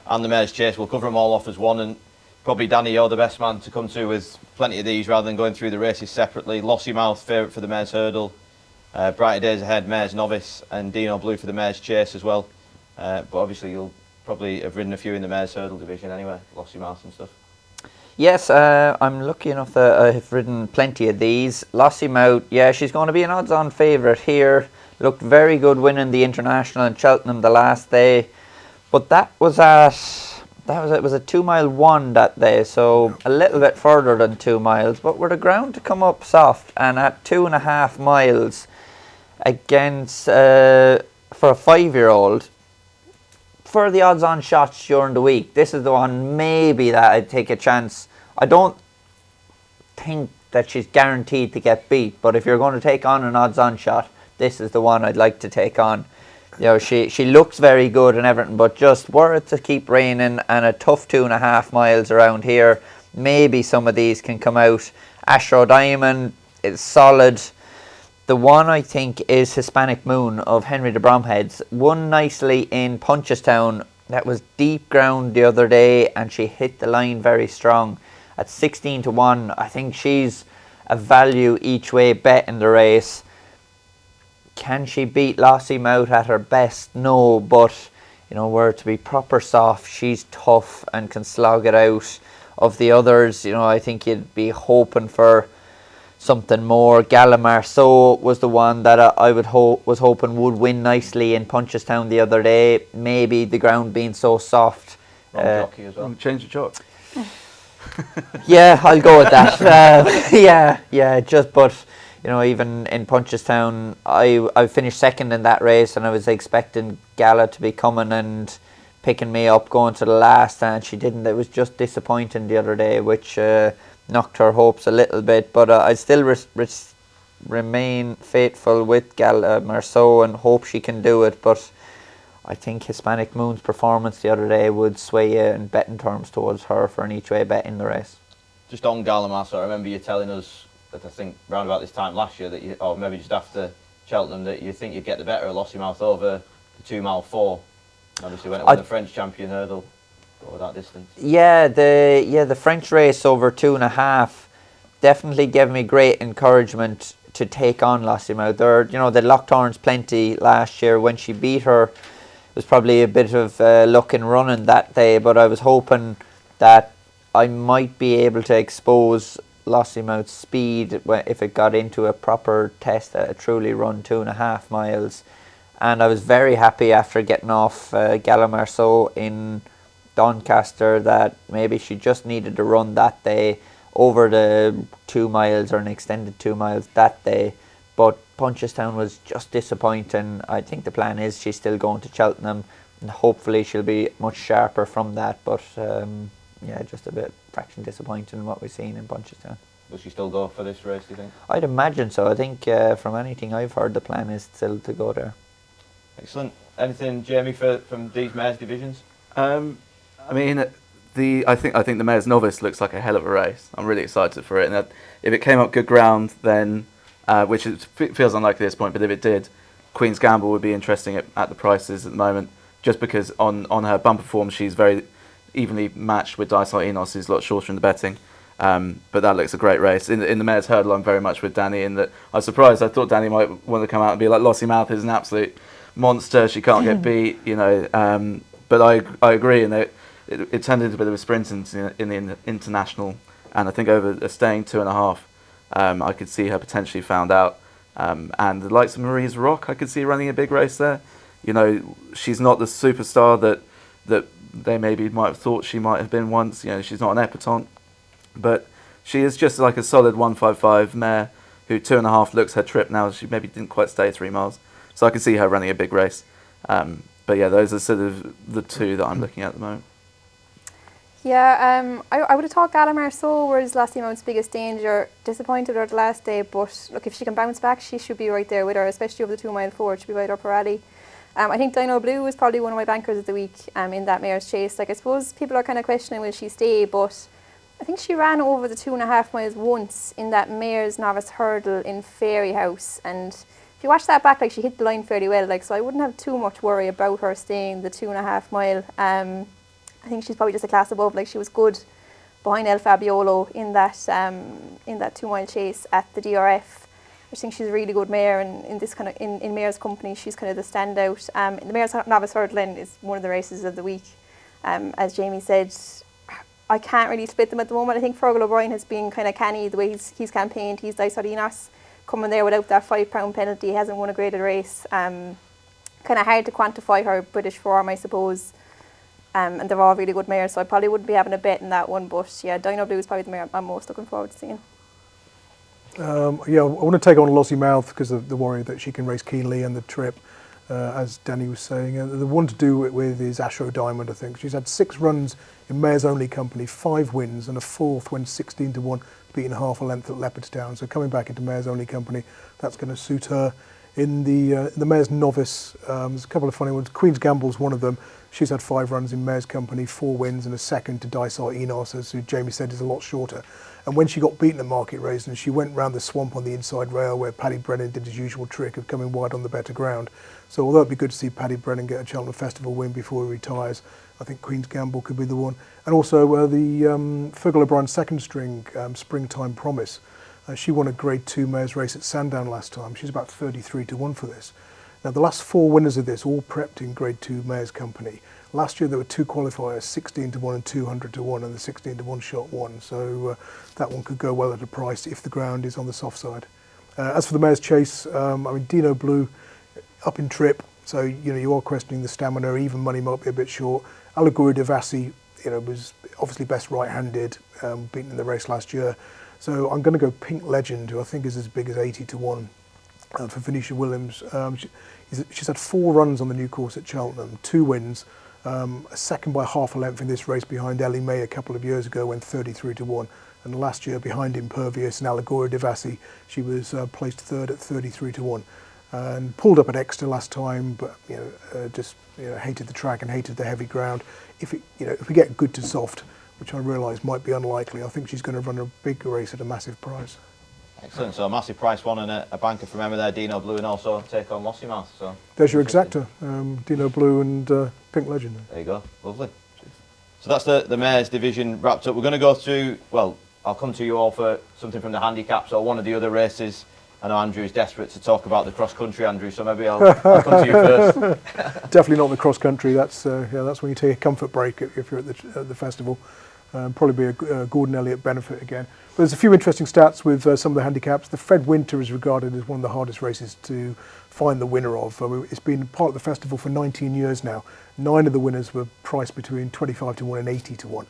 and the Mares Chase. We'll cover them all off as one, and probably Danny, you're the best man to come to with plenty of these rather than going through the races separately. Lossiemouth, favourite for the Mares Hurdle. Brighter Days Ahead, Mares Novice, and Dino Blue for the Mares Chase as well. But obviously you'll probably have ridden a few in the Mares Hurdle division anyway, Lossiemouth and stuff. Yes, I'm lucky enough that I've ridden plenty of these. Lossiemouth, yeah, she's going to be an odds-on favourite here. Looked very good winning the International in Cheltenham the last day. But it was a 2-mile 1 that day, so a little bit further than 2 miles. But were the ground to come up soft, and at 2.5 miles against, for a 5-year-old, for the odds-on shots during the week, this is the one maybe that I'd take a chance. I don't think that she's guaranteed to get beat, but if you're going to take on an odds-on shot, this is the one I'd like to take on. She looks very good and everything, but just were it to keep raining and a tough 2.5 miles around here, maybe some of these can come out. Astro Diamond is solid. The one I think is Hispanic Moon of Henry de Bromhead's. Won nicely in Punchestown. That was deep ground the other day, and she hit the line very strong. At 16-1, I think she's a value each way bet in the race. Can she beat Lossiemouth at her best? No, but were to be proper soft, she's tough and can slog it out. Of the others, I think you'd be hoping for something more. Gala Marceau was the one that I was hoping would win nicely in Punchestown the other day. Maybe the ground being so soft. Wrong jockey as well. Change the chalk. Yeah, I'll go with that. Even in Punchestown, I finished second in that race, and I was expecting Gala to be coming and picking me up going to the last, and she didn't. It was just disappointing the other day, which knocked her hopes a little bit, but I still remain faithful with Gala Marceau and hope she can do it. But I think Hispanic Moon's performance the other day would sway you in betting terms towards her for an each way bet in the race. Just on Gala Marceau, I remember you telling us that I think round about this time last year that you, or maybe just after Cheltenham, that you think you'd get the better of Lossiemouth over the 2-mile 4. Obviously when it won the French champion hurdle over that distance. Yeah, the French race over 2.5 definitely gave me great encouragement to take on Lossiemouth. They locked horns plenty last year. When she beat her, it was probably a bit of luck in running that day, but I was hoping that I might be able to expose Lossiemouth's speed if it got into a proper test, a truly run 2.5 miles. And I was very happy after getting off Gala Marceau in Doncaster that maybe she just needed to run that day over the 2 miles or an extended 2 miles that day. But Punchestown was just disappointing. I think the plan is she's still going to Cheltenham, and hopefully she'll be much sharper from that. But yeah, just a bit fraction disappointing in what we've seen in Punchestown. Will she still go for this race, do you think? I'd imagine so. I think from anything I've heard, the plan is still to go there. Excellent. Anything, Jamie, from these mares divisions? I mean, I think the Mayor's Novice looks like a hell of a race. I'm really excited for it, and if it came up good ground, then which feels unlikely at this point, but if it did, Queen's Gamble would be interesting at the prices at the moment, just because on her bumper form she's very evenly matched with Dysart Enos, who's a lot shorter in the betting. But that looks a great race. In the Mayor's Hurdle, I'm very much with Danny in that I was surprised. I thought Danny might want to come out and be like, Lossy Mouth is an absolute monster. She can't get beat, you know. But I agree, and it turned into a bit of a sprint in the international. And I think over a staying 2.5, I could see her potentially found out. And the likes of Marie's Rock, I could see running a big race there. You know, she's not the superstar that they maybe might have thought she might have been once. You know, she's not an epatante. But she is just like a solid 155 mare who 2.5 looks her trip now. She maybe didn't quite stay 3 miles. So I can see her running a big race. But yeah, those are sort of the two that I'm looking at the moment. Yeah, I would have thought Gallimar So was Lassie Mount's biggest danger. Disappointed her the last day, but look, if she can bounce back, she should be right there with her, especially over the 2 mile forward. She'll be right up her alley. I think Dino Blue is probably one of my bankers of the week in that mare's chase. Like, I suppose people are kind of questioning will she stay, but I think she ran over the 2.5 miles once in that mare's novice hurdle in Fairy House, and if you watch that back, like, she hit the line fairly well, like, so I wouldn't have too much worry about her staying the 2.5 mile. I think she's probably just a class above. Like, she was good behind El Fabiolo in that 2 mile chase at the DRF. I think she's a really good mare, and in this kind of in mare's company, she's kind of the standout. The mare's novice hurdle is one of the races of the week. As Jamie said, I can't really split them at the moment. I think Fergal O'Brien has been kind of canny the way he's campaigned. He's Dysart Enos coming there without that £5 penalty. He hasn't won a graded race. Kind of hard to quantify her British form, I suppose. And they're all really good mares, so I probably wouldn't be having a bet in that one. But yeah, Dino Blue is probably the mare I'm most looking forward to seeing. Yeah, I want to take on Lossy Mouth because of the worry that she can race keenly and the trip, as Danny was saying. The one to do it with is Ashrow Diamond, I think. She's had 6 runs in mares only company, 5 wins and a 4th when 16 to 1, beating half a length at Leopardstown. So coming back into mares only company, that's going to suit her. In the mares novice, there's a couple of funny ones. Queen's Gamble's one of them. She's had 5 runs in mares company, 4 wins and a 2nd to Dysart Enos, as who Jamie said is a lot shorter. And when she got beaten at Market Raisins, she went round the swamp on the inside rail where Paddy Brennan did his usual trick of coming wide on the better ground. So although it'd be good to see Paddy Brennan get a Cheltenham Festival win before he retires, I think Queen's Gamble could be the one. And also the Fergal O'Brien second string, Springtime Promise. She won a Grade 2 mares race at Sandown last time. She's about 33 to 1 for this. Now the last 4 winners of this all prepped in Grade 2 mares company. Last year there were 2 qualifiers, 16 to 1 and 200 to 1, and the 16 to 1 shot 1. So that one could go well at a price if the ground is on the soft side. As for the mare's chase, I mean, Dino Blue up in trip, so you know you are questioning the stamina. Even money might be a bit short. Allegoria de Vassi, you know, was obviously best right-handed, beaten in the race last year. So I'm going to go Pink Legend, who I think is as big as 80 to 1 for Venetia Williams. She's had 4 runs on the new course at Cheltenham, 2 wins. A second by half a length in this race behind Ellie May a couple of years ago, went 33 to 1. And last year behind Impervious and Allegoria de Vassi, she was placed 3rd at 33 to 1. And pulled up at Exeter last time, but just hated the track and hated the heavy ground. If we get good to soft, which I realise might be unlikely, I think she's going to run a big race at a massive price. Excellent. So a massive price one and a banker from Emma there, Dino Blue, and also take on Lossy Mouth. So there's your exacta, Dino Blue and Pink Legend. There you go. Lovely. So that's the mares division wrapped up. We're going to go through, well, I'll come to you all for something from the handicaps or one of the other races. I know Andrew is desperate to talk about the cross country, Andrew, so maybe I'll come to you first. Definitely not the cross country. That's when you take a comfort break if you're at the festival. Probably be a Gordon Elliott benefit again. But there's a few interesting stats with some of the handicaps. The Fred Winter is regarded as one of the hardest races to find the winner of. It's been part of the festival for 19 years now. 9 of the winners were priced between 25 to 1 and 80 to 1.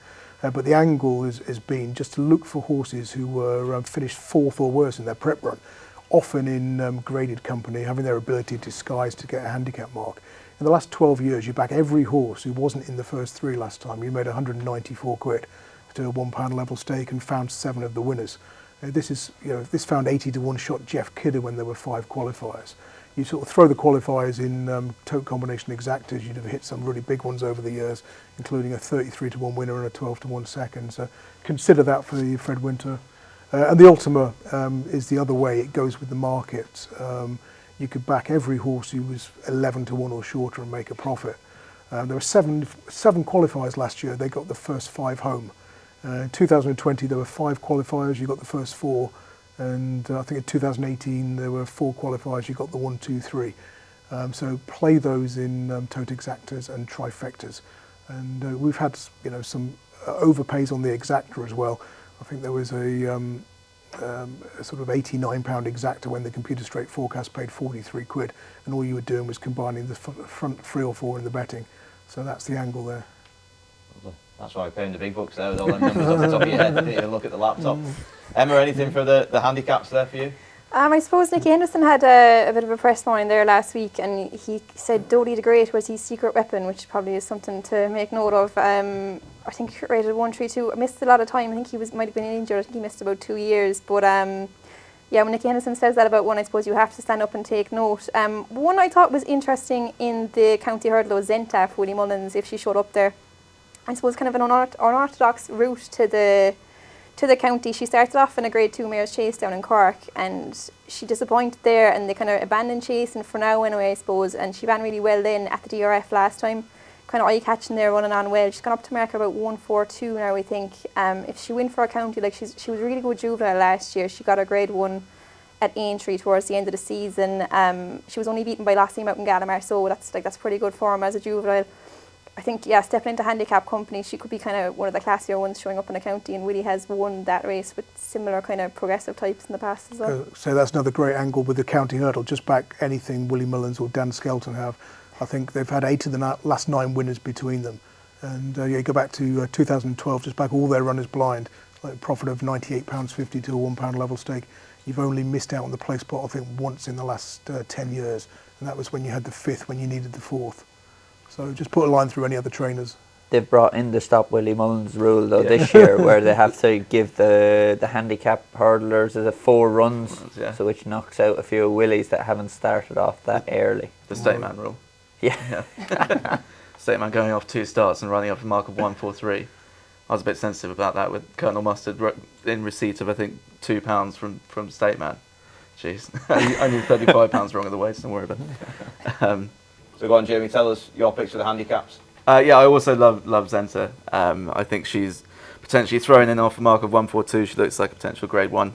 But the angle has been just to look for horses who were finished 4th or worse in their prep run, often in graded company, having their ability to disguise to get a handicap mark. In the last 12 years, you back every horse who wasn't in the first 3 last time. You made 194 quid to a £1 level stake and found 7 of the winners. This found 80 to 1 shot Jeff Kidder when there were 5 qualifiers. You sort of throw the qualifiers in tote combination exactas, you'd have hit some really big ones over the years, including a 33 to 1 winner and a 12 to 1 second. So consider that for the Fred Winter. And the Ultima is the other way. It goes with the market. You could back every horse who was 11 to 1 or shorter and make a profit. There were seven qualifiers last year. They got the first 5 home. In 2020, there were 5 qualifiers. You got the first 4. And I think in 2018 there were 4 qualifiers. You got the 1, 2, 3. So play those in tote exactas and trifectas. And we've had some overpays on the exacta as well. I think there was a sort of £89 exacta when the computer straight forecast paid 43 quid, and all you were doing was combining the front 3 or 4 in the betting. So that's the angle there. That's why we're paying the big bucks there with all them numbers on the top of your head. You look at the laptop. Emma, anything for the handicaps there for you? I suppose Nicky Henderson had a bit of a press morning there last week, and he said Dodie the Great was his secret weapon, which probably is something to make note of. I think rated 132. I missed a lot of time. I think he might have been injured. I think he missed about 2 years. But yeah, when Nicky Henderson says that about one, I suppose you have to stand up and take note. One I thought was interesting in the county hurdle was Zenta for Willie Mullins, if she showed up there. I suppose kind of an unorthodox route to the county. She started off in a Grade 2 mare's chase down in Cork, and she disappointed there, and they kind of abandoned chasing for now anyway, I suppose, and she ran really well then at the DRF last time. Kind of eye-catching there, running on well. She's gone up to mark about 142 now, I think. If she win for a county, like she was really good juvenile last year. She got her Grade 1 at Aintree towards the end of the season. She was only beaten by Lassie Mountain Gallimar, so that's pretty good form as a juvenile. I think, yeah, stepping into handicap company, she could be kind of one of the classier ones showing up in a county, and Willie has won that race with similar kind of progressive types in the past as well. So that's another great angle with the county hurdle. Just back anything Willie Mullins or Dan Skelton have. I think they've had 8 of the last 9 winners between them. And you go back to 2012, just back all their runners blind, like a profit of £98.50 to a £1 level stake. You've only missed out on the place spot, I think, once in the last 10 years. And that was when you had the 5th, when you needed the 4th. So just put a line through any other trainers. They've brought in the Stop Willie Mullins rule though this year, where they have to give the handicap hurdlers as 4 runs, so which knocks out a few Willies that haven't started off that early. The state man rule. Yeah. State man going off 2 starts and running up a mark of 143. I was a bit sensitive about that with Colonel Mustard in receipt of I think £2 from state man. Jeez, I knew £35 wrong at the weights. Don't worry about it. So go on, Jamie, tell us your picks for the handicaps. Yeah, I also love Zenta. I think she's potentially throwing in off a mark of 142. She looks like a potential Grade 1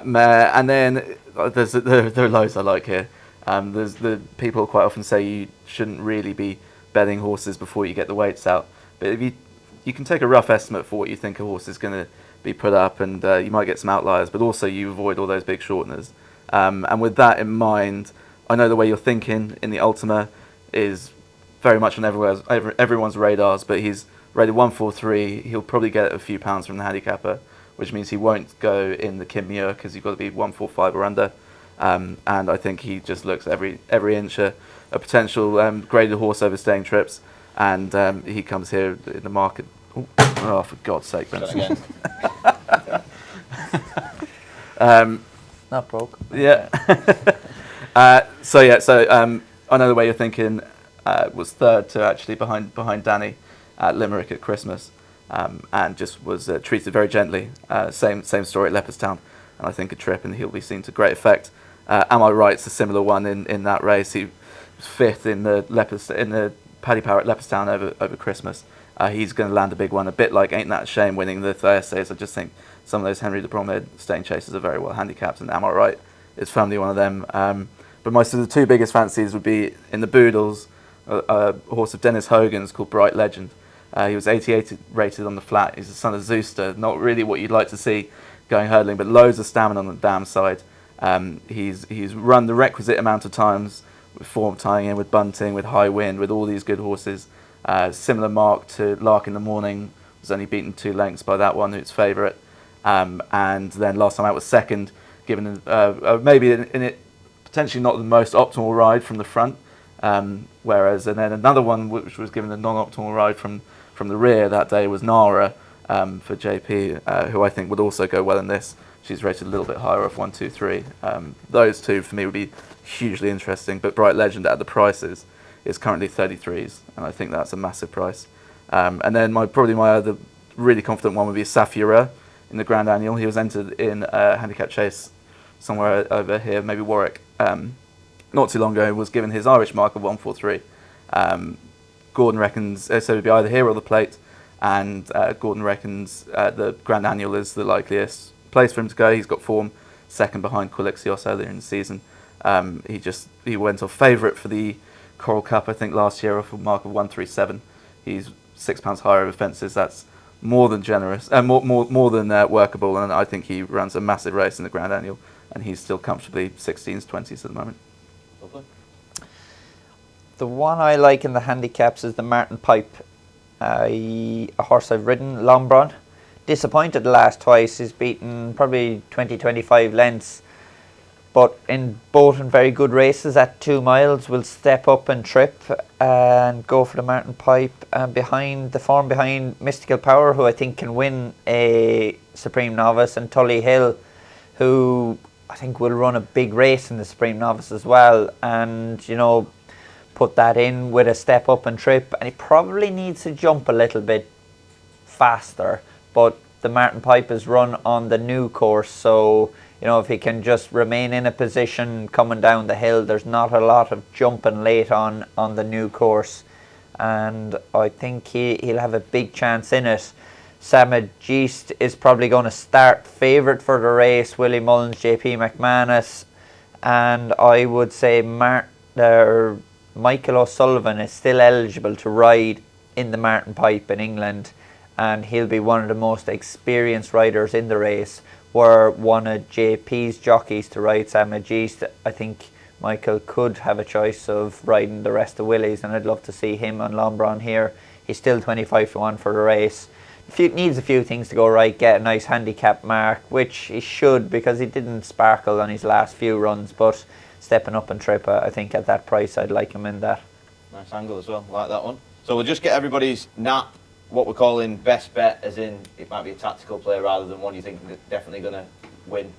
mare. And then there are loads I like here. There's the people quite often say you shouldn't really be betting horses before you get the weights out. But if you can take a rough estimate for what you think a horse is going to be put up, and you might get some outliers, but also you avoid all those big shorteners. And with that in mind, I know the way you're thinking in the Ultima is very much on everyone's radars, but he's rated 143. He'll probably get a few pounds from the handicapper, which means he won't go in the Kim Muir because you've got to be 145 or under. And I think he just looks every inch a potential graded horse over staying trips, and he comes here in the market. Oh, for God's sake, Benson. Not broke. Yeah. So I know the way you're thinking. Was 3rd to actually behind Danny at Limerick at Christmas, and just was treated very gently. Same story at Leopardstown, and I think a trip, and he'll be seen to great effect. Am I right? It's a similar one in that race. He was 5th in the Paddy Power at Leopardstown over Christmas. He's going to land a big one, a bit like Ain't That a Shame winning the Thursdays. I just think some of those Henry de Bromhead staying chasers are very well handicapped, and Am I Right is firmly one of them. But most of the 2 biggest fancies would be in the Boodles. A horse of Dennis Hogan's called Bright Legend. He was 88 rated on the flat. He's the son of Zooster. Not really what you'd like to see going hurdling, but loads of stamina on the dam side. He's run the requisite amount of times with form tying in, with bunting, with high wind, with all these good horses. Similar mark to Lark in the Morning, was only beaten 2 lengths by that one, who's favourite. And then last time out was second, given maybe in it potentially not the most optimal ride from the front. Whereas, and then another one which was given a non-optimal ride from the rear that day was Nara for JP, who I think would also go well in this. She's rated a little bit higher off 1, 2, 3. Those two for me would be hugely interesting, but Bright Legend at the prices is currently 33s, and I think that's a massive price. And then probably my other really confident one would be Safira in the Grand Annual. He was entered in a handicap chase somewhere over here, maybe Warwick, not too long ago. Was given his Irish mark of 143. Gordon reckons so it'd be either here or the plate, and Gordon reckons the Grand Annual is the likeliest place for him to go. He's got form, second behind Quilixios earlier in the season. He went off favourite for the Coral Cup, I think, last year off a mark of 137. He's £6 higher over fences. That's more than generous, more than workable, and I think he runs a massive race in the Grand Annual, and he's still comfortably 16s, 20s at the moment. Lovely. The one I like in the handicaps is the Martin Pipe, a horse I've ridden, Lombron. Disappointed the last twice. He's beaten probably 20-25 lengths, but in both in very good races at 2 miles will step up and trip and go for the Martin Pipe. And behind Mystical Power, who I think can win a Supreme Novice, and Tully Hill, who I think will run a big race in the Supreme Novice as well, and put that in with a step up and trip. And he probably needs to jump a little bit faster, but the Martin Pipe is run on the new course, so if he can just remain in a position coming down the hill, there's not a lot of jumping late on the new course, and I think he'll have a big chance in it. Samajist is probably going to start favourite for the race, Willie Mullins, JP McManus, and I would say Michael O'Sullivan is still eligible to ride in the Martin Pipe in England, and he'll be one of the most experienced riders in the race. Were one of JP's jockeys to ride Samajist, I think Michael could have a choice of riding the rest of Willie's, and I'd love to see him on Lombron here. He's still 25-1 for the race. Needs a few things to go right, get a nice handicap mark, which he should, because he didn't sparkle on his last few runs, but stepping up and trip, I think at that price I'd like him in that. Nice angle as well, like that one. So we'll just get everybody's nap, what we're calling best bet, as in it might be a tactical play rather than one you think is definitely going to win.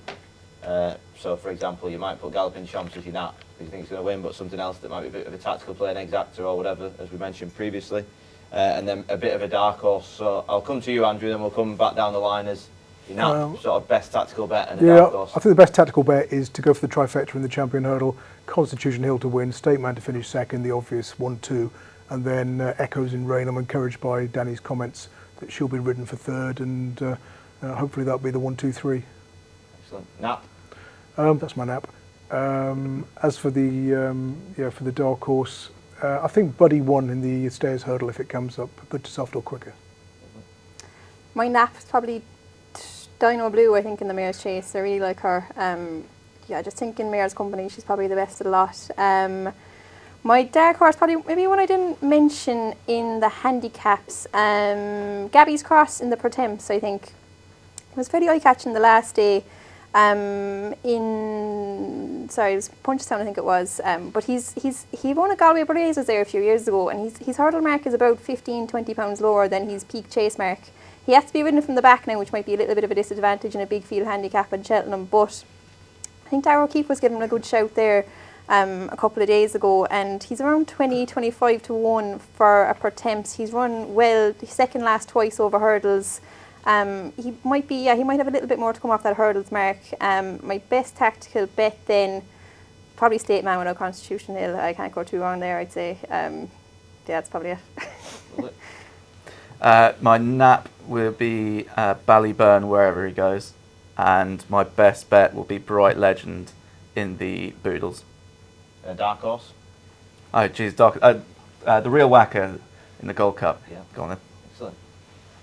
So for example, you might put Galloping Champs as your nap because you think it's going to win, but something else that might be a bit of a tactical play, an exactor or whatever, as we mentioned previously. And then a bit of a dark horse. So I'll come to you, Andrew, then we'll come back down the line as your nap, sort of best tactical bet and a dark horse. I think the best tactical bet is to go for the trifecta in the Champion Hurdle, Constitution Hill to win, State Man to finish second, the obvious 1-2, and then Echoes in Rain. I'm encouraged by Danny's comments that she'll be ridden for third, and hopefully that'll be the 1-2-3. Excellent. Nap? That's my nap. As for the dark horse, I think Buddy won in the Stayers Hurdle if it comes up good to soft or quicker. My nap is probably Dino Blue, I think, in the Mare's Chase. I really like her. I just think in Mare's company she's probably the best of the lot. My dark horse, probably maybe one I didn't mention in the handicaps, Gabby's Cross in the Pertemps, I think. It was very eye-catching the last day. It was Punchestown, I think it was. But he won a Galway Blazers there a few years ago, and his hurdle mark is about 15-20 pounds lower than his peak chase mark. He has to be ridden from the back now, which might be a little bit of a disadvantage in a big field handicap in Cheltenham, but I think Darrow Keefe was giving him a good shout there a couple of days ago, and he's around 20-25-1 for a Pertemps. He's run well, second last twice over hurdles. He might have a little bit more to come off that hurdles mark. My best tactical bet then, probably State Man without Constitution Hill. I can't go too wrong there, I'd say. That's probably it. My nap will be Ballyburn wherever he goes, and my best bet will be Bright Legend in the Boodles. Dark horse? Oh, geez, the Real Whacker in the Gold Cup. Yeah. Go on then. Excellent.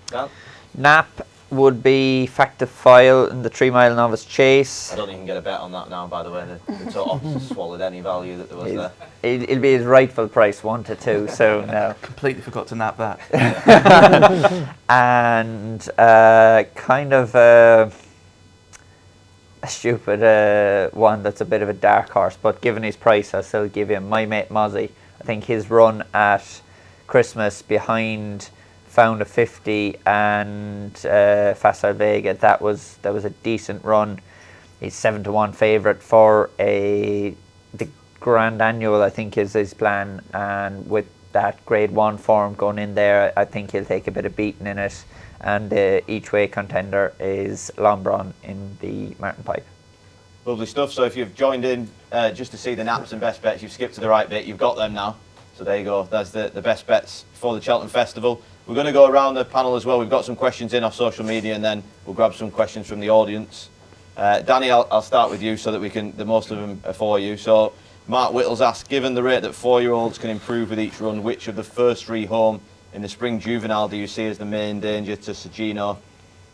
Dan? Nap would be Factor File in the 3 Mile Novice Chase. I don't think you can get a bet on that now, by the way. The Tote officer swallowed any value that there was there. It'll be his rightful price, 1 to 2, so no. Completely forgot to nap that. And kind of a stupid one that's a bit of a dark horse, but given his price, I'll still give him My Mate Mozzie. I think his run at Christmas behind Found a 50 and Facile Vega, that was a decent run. He's 7-1 favourite for the Grand Annual, I think is his plan, and with that Grade 1 form going in there, I think he'll take a bit of beating in it. And the each way contender is Lombron in the Martin Pipe. Lovely stuff. So if you've joined in just to see the naps and best bets, you've skipped to the right bit, you've got them now. So there you go, that's the best bets for the Cheltenham Festival. We're going to go around the panel as well. We've got some questions in off social media, and then we'll grab some questions from the audience. Danny, I'll start with you so that the most of them are for you. So Mark Whittle's asked, given the rate that 4-year-olds can improve with each run, which of the first 3 home in the Spring Juvenile do you see as the main danger to Sagino?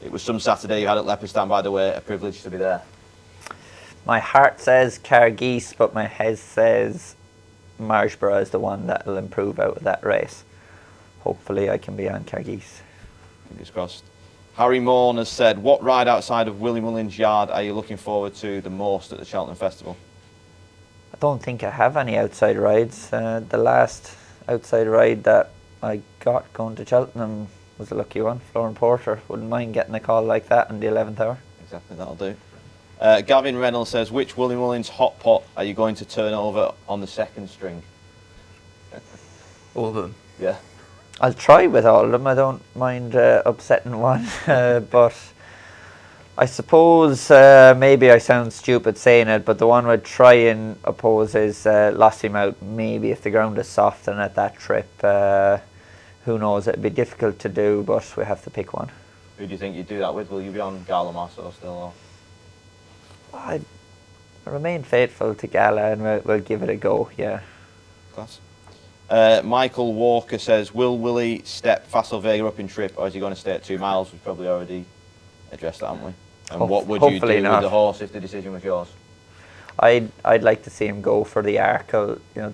It was some Saturday you had at Leopardstown, by the way, a privilege to be there. My heart says Cargeese, but my head says Marshborough is the one that will improve out of that race. Hopefully I can be on Cargeese. Fingers crossed. Harry Morn has said, what ride outside of Willie Mullins' yard are you looking forward to the most at the Cheltenham Festival? I don't think I have any outside rides. The last outside ride that I got going to Cheltenham was a lucky one, Florin Porter. Wouldn't mind getting a call like that in the 11th hour. Exactly, that'll do. Gavin Reynolds says, which Willie Mullins hot pot are you going to turn over on the second string? All of them. Yeah. I'll try with all of them. I don't mind upsetting one, but I suppose maybe I sound stupid saying it, but the one I'd try and oppose is Lost Him Out. Maybe if the ground is soft and at that trip, who knows, it'd be difficult to do, but we have to pick one. Who do you think you'd do that with? Will you be on Gala Masso still? Or? I remain faithful to Gala and we'll give it a go, yeah. Class. Michael Walker says, will Willie step Facile Vega up in trip, or is he going to stay at 2 miles? We've probably already addressed that, haven't we? And what would you do with the horse if the decision was yours? I'd like to see him go for the Arkle. You know,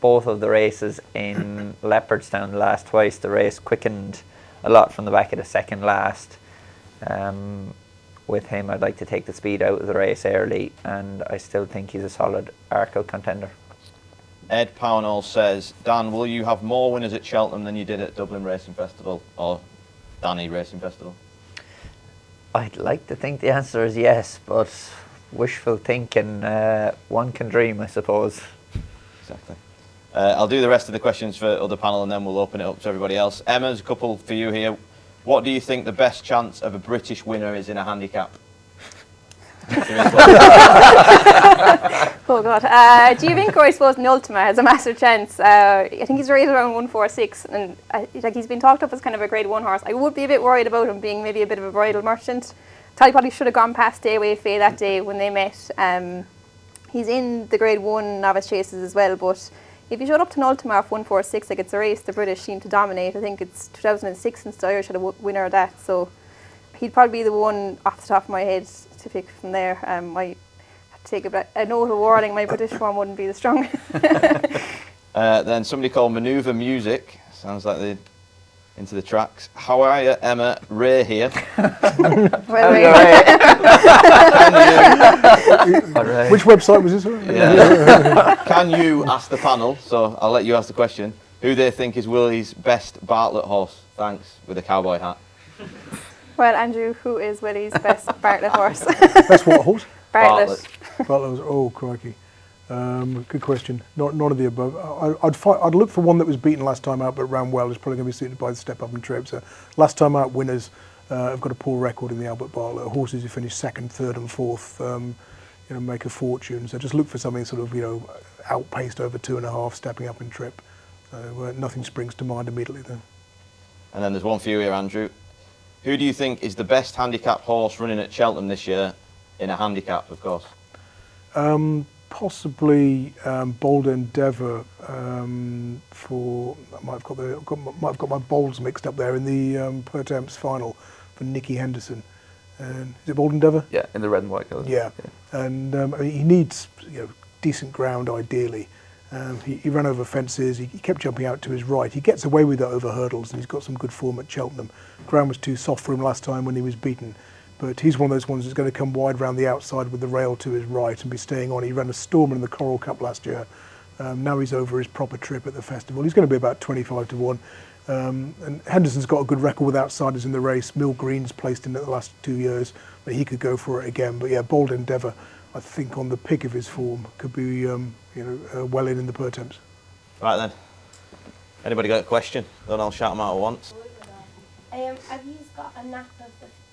both of the races in Leopardstown the last twice, the race quickened a lot from the back of the second last. With him, I'd like to take the speed out of the race early, and I still think he's a solid Arkle contender. Ed Pownall says, Dan, will you have more winners at Cheltenham than you did at Dublin Racing Festival or Danny Racing Festival? I'd like to think the answer is yes, but wishful thinking, one can dream, I suppose. Exactly. I'll do the rest of the questions for other panel and then we'll open it up to everybody else. Emma's a couple for you here. What do you think the best chance of a British winner is in a handicap? Oh God. Giovinco, I suppose, in Ultima has a massive chance. I think he's rated around 146, and he's been talked up as kind of a Grade 1 horse. I would be a bit worried about him being maybe a bit of a bridle merchant. Thought he probably should have gone past Dayway Faye that day when they met. He's in the Grade 1 novice chases as well, but if he showed up to an Ultima off 146, like it's a race the British seem to dominate. I think it's 2006 since the Irish had a winner of that, so he'd probably be the one off the top of my head to pick from there. I have to take a note of warning, my British form wouldn't be the strongest. Then somebody called Manoeuvre Music, sounds like they're into the tracks. How are you, Emma? Ray here. Which website was this on? Yeah. Can you ask the panel, so I'll let you ask the question, who they think is Willie's best Bartlett horse? Thanks, with a cowboy hat. Well, Andrew, who is Willie's best Bartlett horse? Best what horse? Bartlett. Bartlett. Oh, crikey. Good question. None of the above. I'd look for one that was beaten last time out but ran well. It's probably going to be suited by the step up and trip. So last time out winners have got a poor record in the Albert Bartlett. Horses who finish second, third, and fourth, make a fortune. So just look for something sort of outpaced over 2.5, stepping up and trip. So nothing springs to mind immediately then. And then there's one for you here, Andrew. Who do you think is the best handicap horse running at Cheltenham this year in a handicap, of course? Possibly Bold Endeavour for. I might have got my bowls mixed up there in the Pertemps final for Nicky Henderson. And is it Bold Endeavour? Yeah, in the red and white colours. Yeah, and I mean, he needs decent ground ideally. He ran over fences. He kept jumping out to his right. He gets away with that over hurdles, and he's got some good form at Cheltenham. Ground was too soft for him last time when he was beaten, but he's one of those ones that's going to come wide round the outside with the rail to his right and be staying on. He ran a stormer in the Coral Cup last year. Now he's over his proper trip at the festival. He's going to be about 25 to 1. And Henderson's got a good record with outsiders in the race. Mill Green's placed in it the last 2 years, but he could go for it again. But yeah, Bold Endeavour, I think on the peak of his form, could be well in the Pertemps. Right then. Anybody got a question? Then I'll shout them out at once. Have you got a nap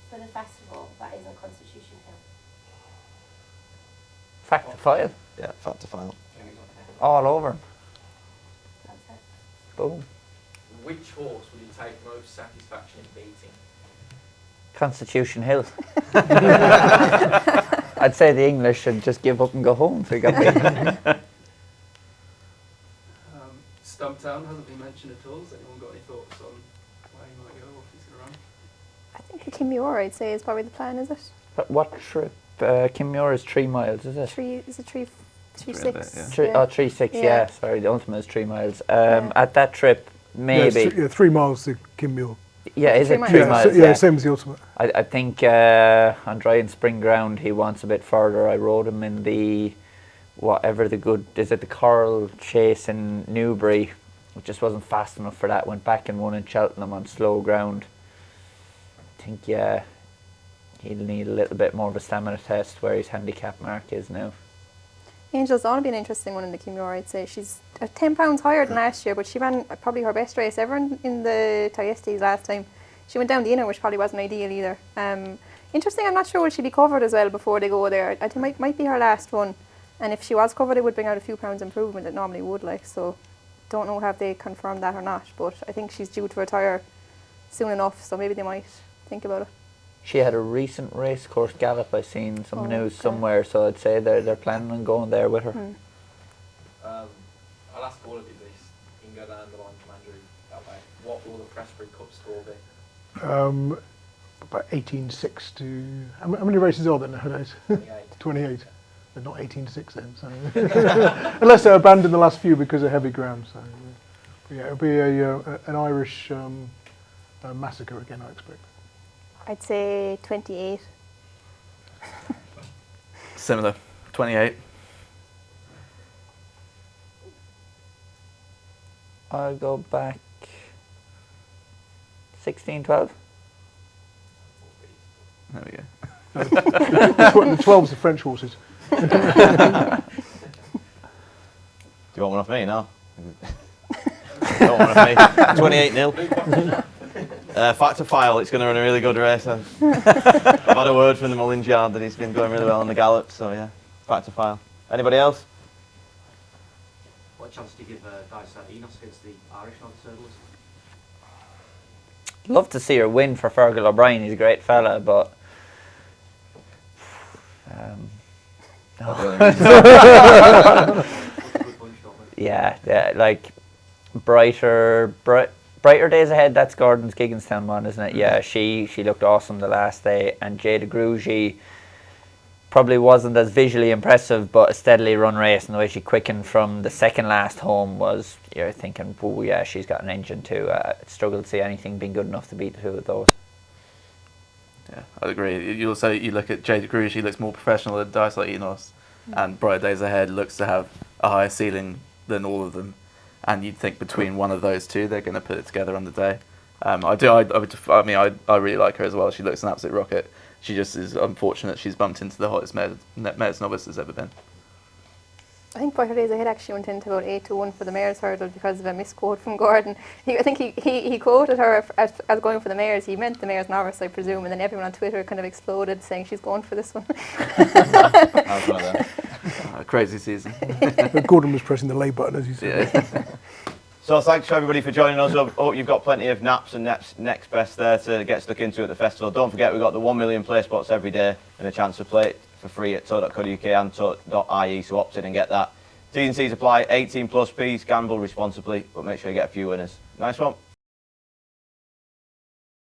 for the festival that isn't Constitution Hill? Fact to file. Yeah, fact to file. All over. That's it. Boom. Which horse will you take most satisfaction in beating? Constitution Hill. I'd say the English should just give up and go home if they got beaten. Stumptown hasn't been mentioned at all. Has anyone got any thoughts on where he might go or if he's going to run? I think a Kimura, I'd say, is probably the plan, is it? But what trip? Kim Muir is 3 miles, is it? Is it 3, 6? Yeah. 3-6, Yeah. yeah. Sorry, the ultimate is 3 miles. At that trip, maybe. Yeah, 3 miles to Kinmure. Yeah, is it 3 3 miles? miles? Yeah, same as the ultimate. I think on dry and spring ground he wants a bit further. I rode him in the is it the Coral Chase in Newbury. It just wasn't fast enough for that. Went back and won in Cheltenham on slow ground. I think he'll need a little bit more of a stamina test where his handicap mark is now. Angel's ought to be an interesting one in the Kimura, I'd say. She's 10 pounds higher than last year, but she ran probably her best race ever in the Tote.ie last time. She went down the inner, which probably wasn't ideal either. Interesting, I'm not sure will she be covered as well before they go there. I think might be her last one. And if she was covered, it would bring out a few pounds improvement, it normally would, so don't know have they confirmed that or not, but I think she's due to retire soon enough, so maybe they might think about it. She had a recent race course gallop. I seen some news okay. somewhere, so I'd say they're planning on going there with her. I'll ask all of you this. You can go down the line from Andrew that way. What will the Pressbury Cup score be? About 18.6 to... How many races are there nowadays? 28. 28. They're not 18.6 then, so... Unless they abandon the last few because of heavy ground, so... Yeah, it'll be an Irish massacre again, I expect. I'd say 28. Similar. 28. I'll go back 16, 12. There we go. The 12's the French horses. Do you want one off me now? Don't want one off me. 28-0. Fact to file, it's going to run a really good race. I've had a word from the Mullins yard that he's been going really well on the gallop, so yeah, fact to file. Anybody else? What chance do you give Dice Enos against the Irish novice hurdles? Love to see her win for Fergal O'Brien. He's a great fella, but yeah, like brighter days ahead. That's Gordon's Gigginstown one, isn't it? Yeah, she looked awesome the last day, and Jada Grugy probably wasn't as visually impressive, but a steadily run race, and the way she quickened from the second last home was, you're thinking, oh yeah, she's got an engine too. Struggle to see anything being good enough to beat the two of those. Yeah, I'd agree. You look at Jade Cruz, she looks more professional than Dice like Enos, and Bright Days Ahead looks to have a higher ceiling than all of them. And you'd think between one of those two, they're going to put it together on the day. I really like her as well. She looks an absolute rocket. She just is unfortunate she's bumped into the hottest mares novice has ever been. I think Brighter Days Ahead actually went into about 8-1 for the mares hurdle because of a misquote from Gordon. I think he quoted her as going for the mares. He meant the mares novice, I presume, and then everyone on Twitter kind of exploded saying she's going for this one. That was one of them. Crazy season. Gordon was pressing the lay button, as you said. Yeah. So thanks for everybody for joining us. I hope you've got plenty of naps and next best there to get stuck into at the festival. Don't forget we've got the 1 million play spots every day and a chance to play for free at Tote.co.uk and Tote.ie, so opt in and get that. T's and C's apply, 18 plus, please gamble responsibly, but make sure you get a few winners. Nice one.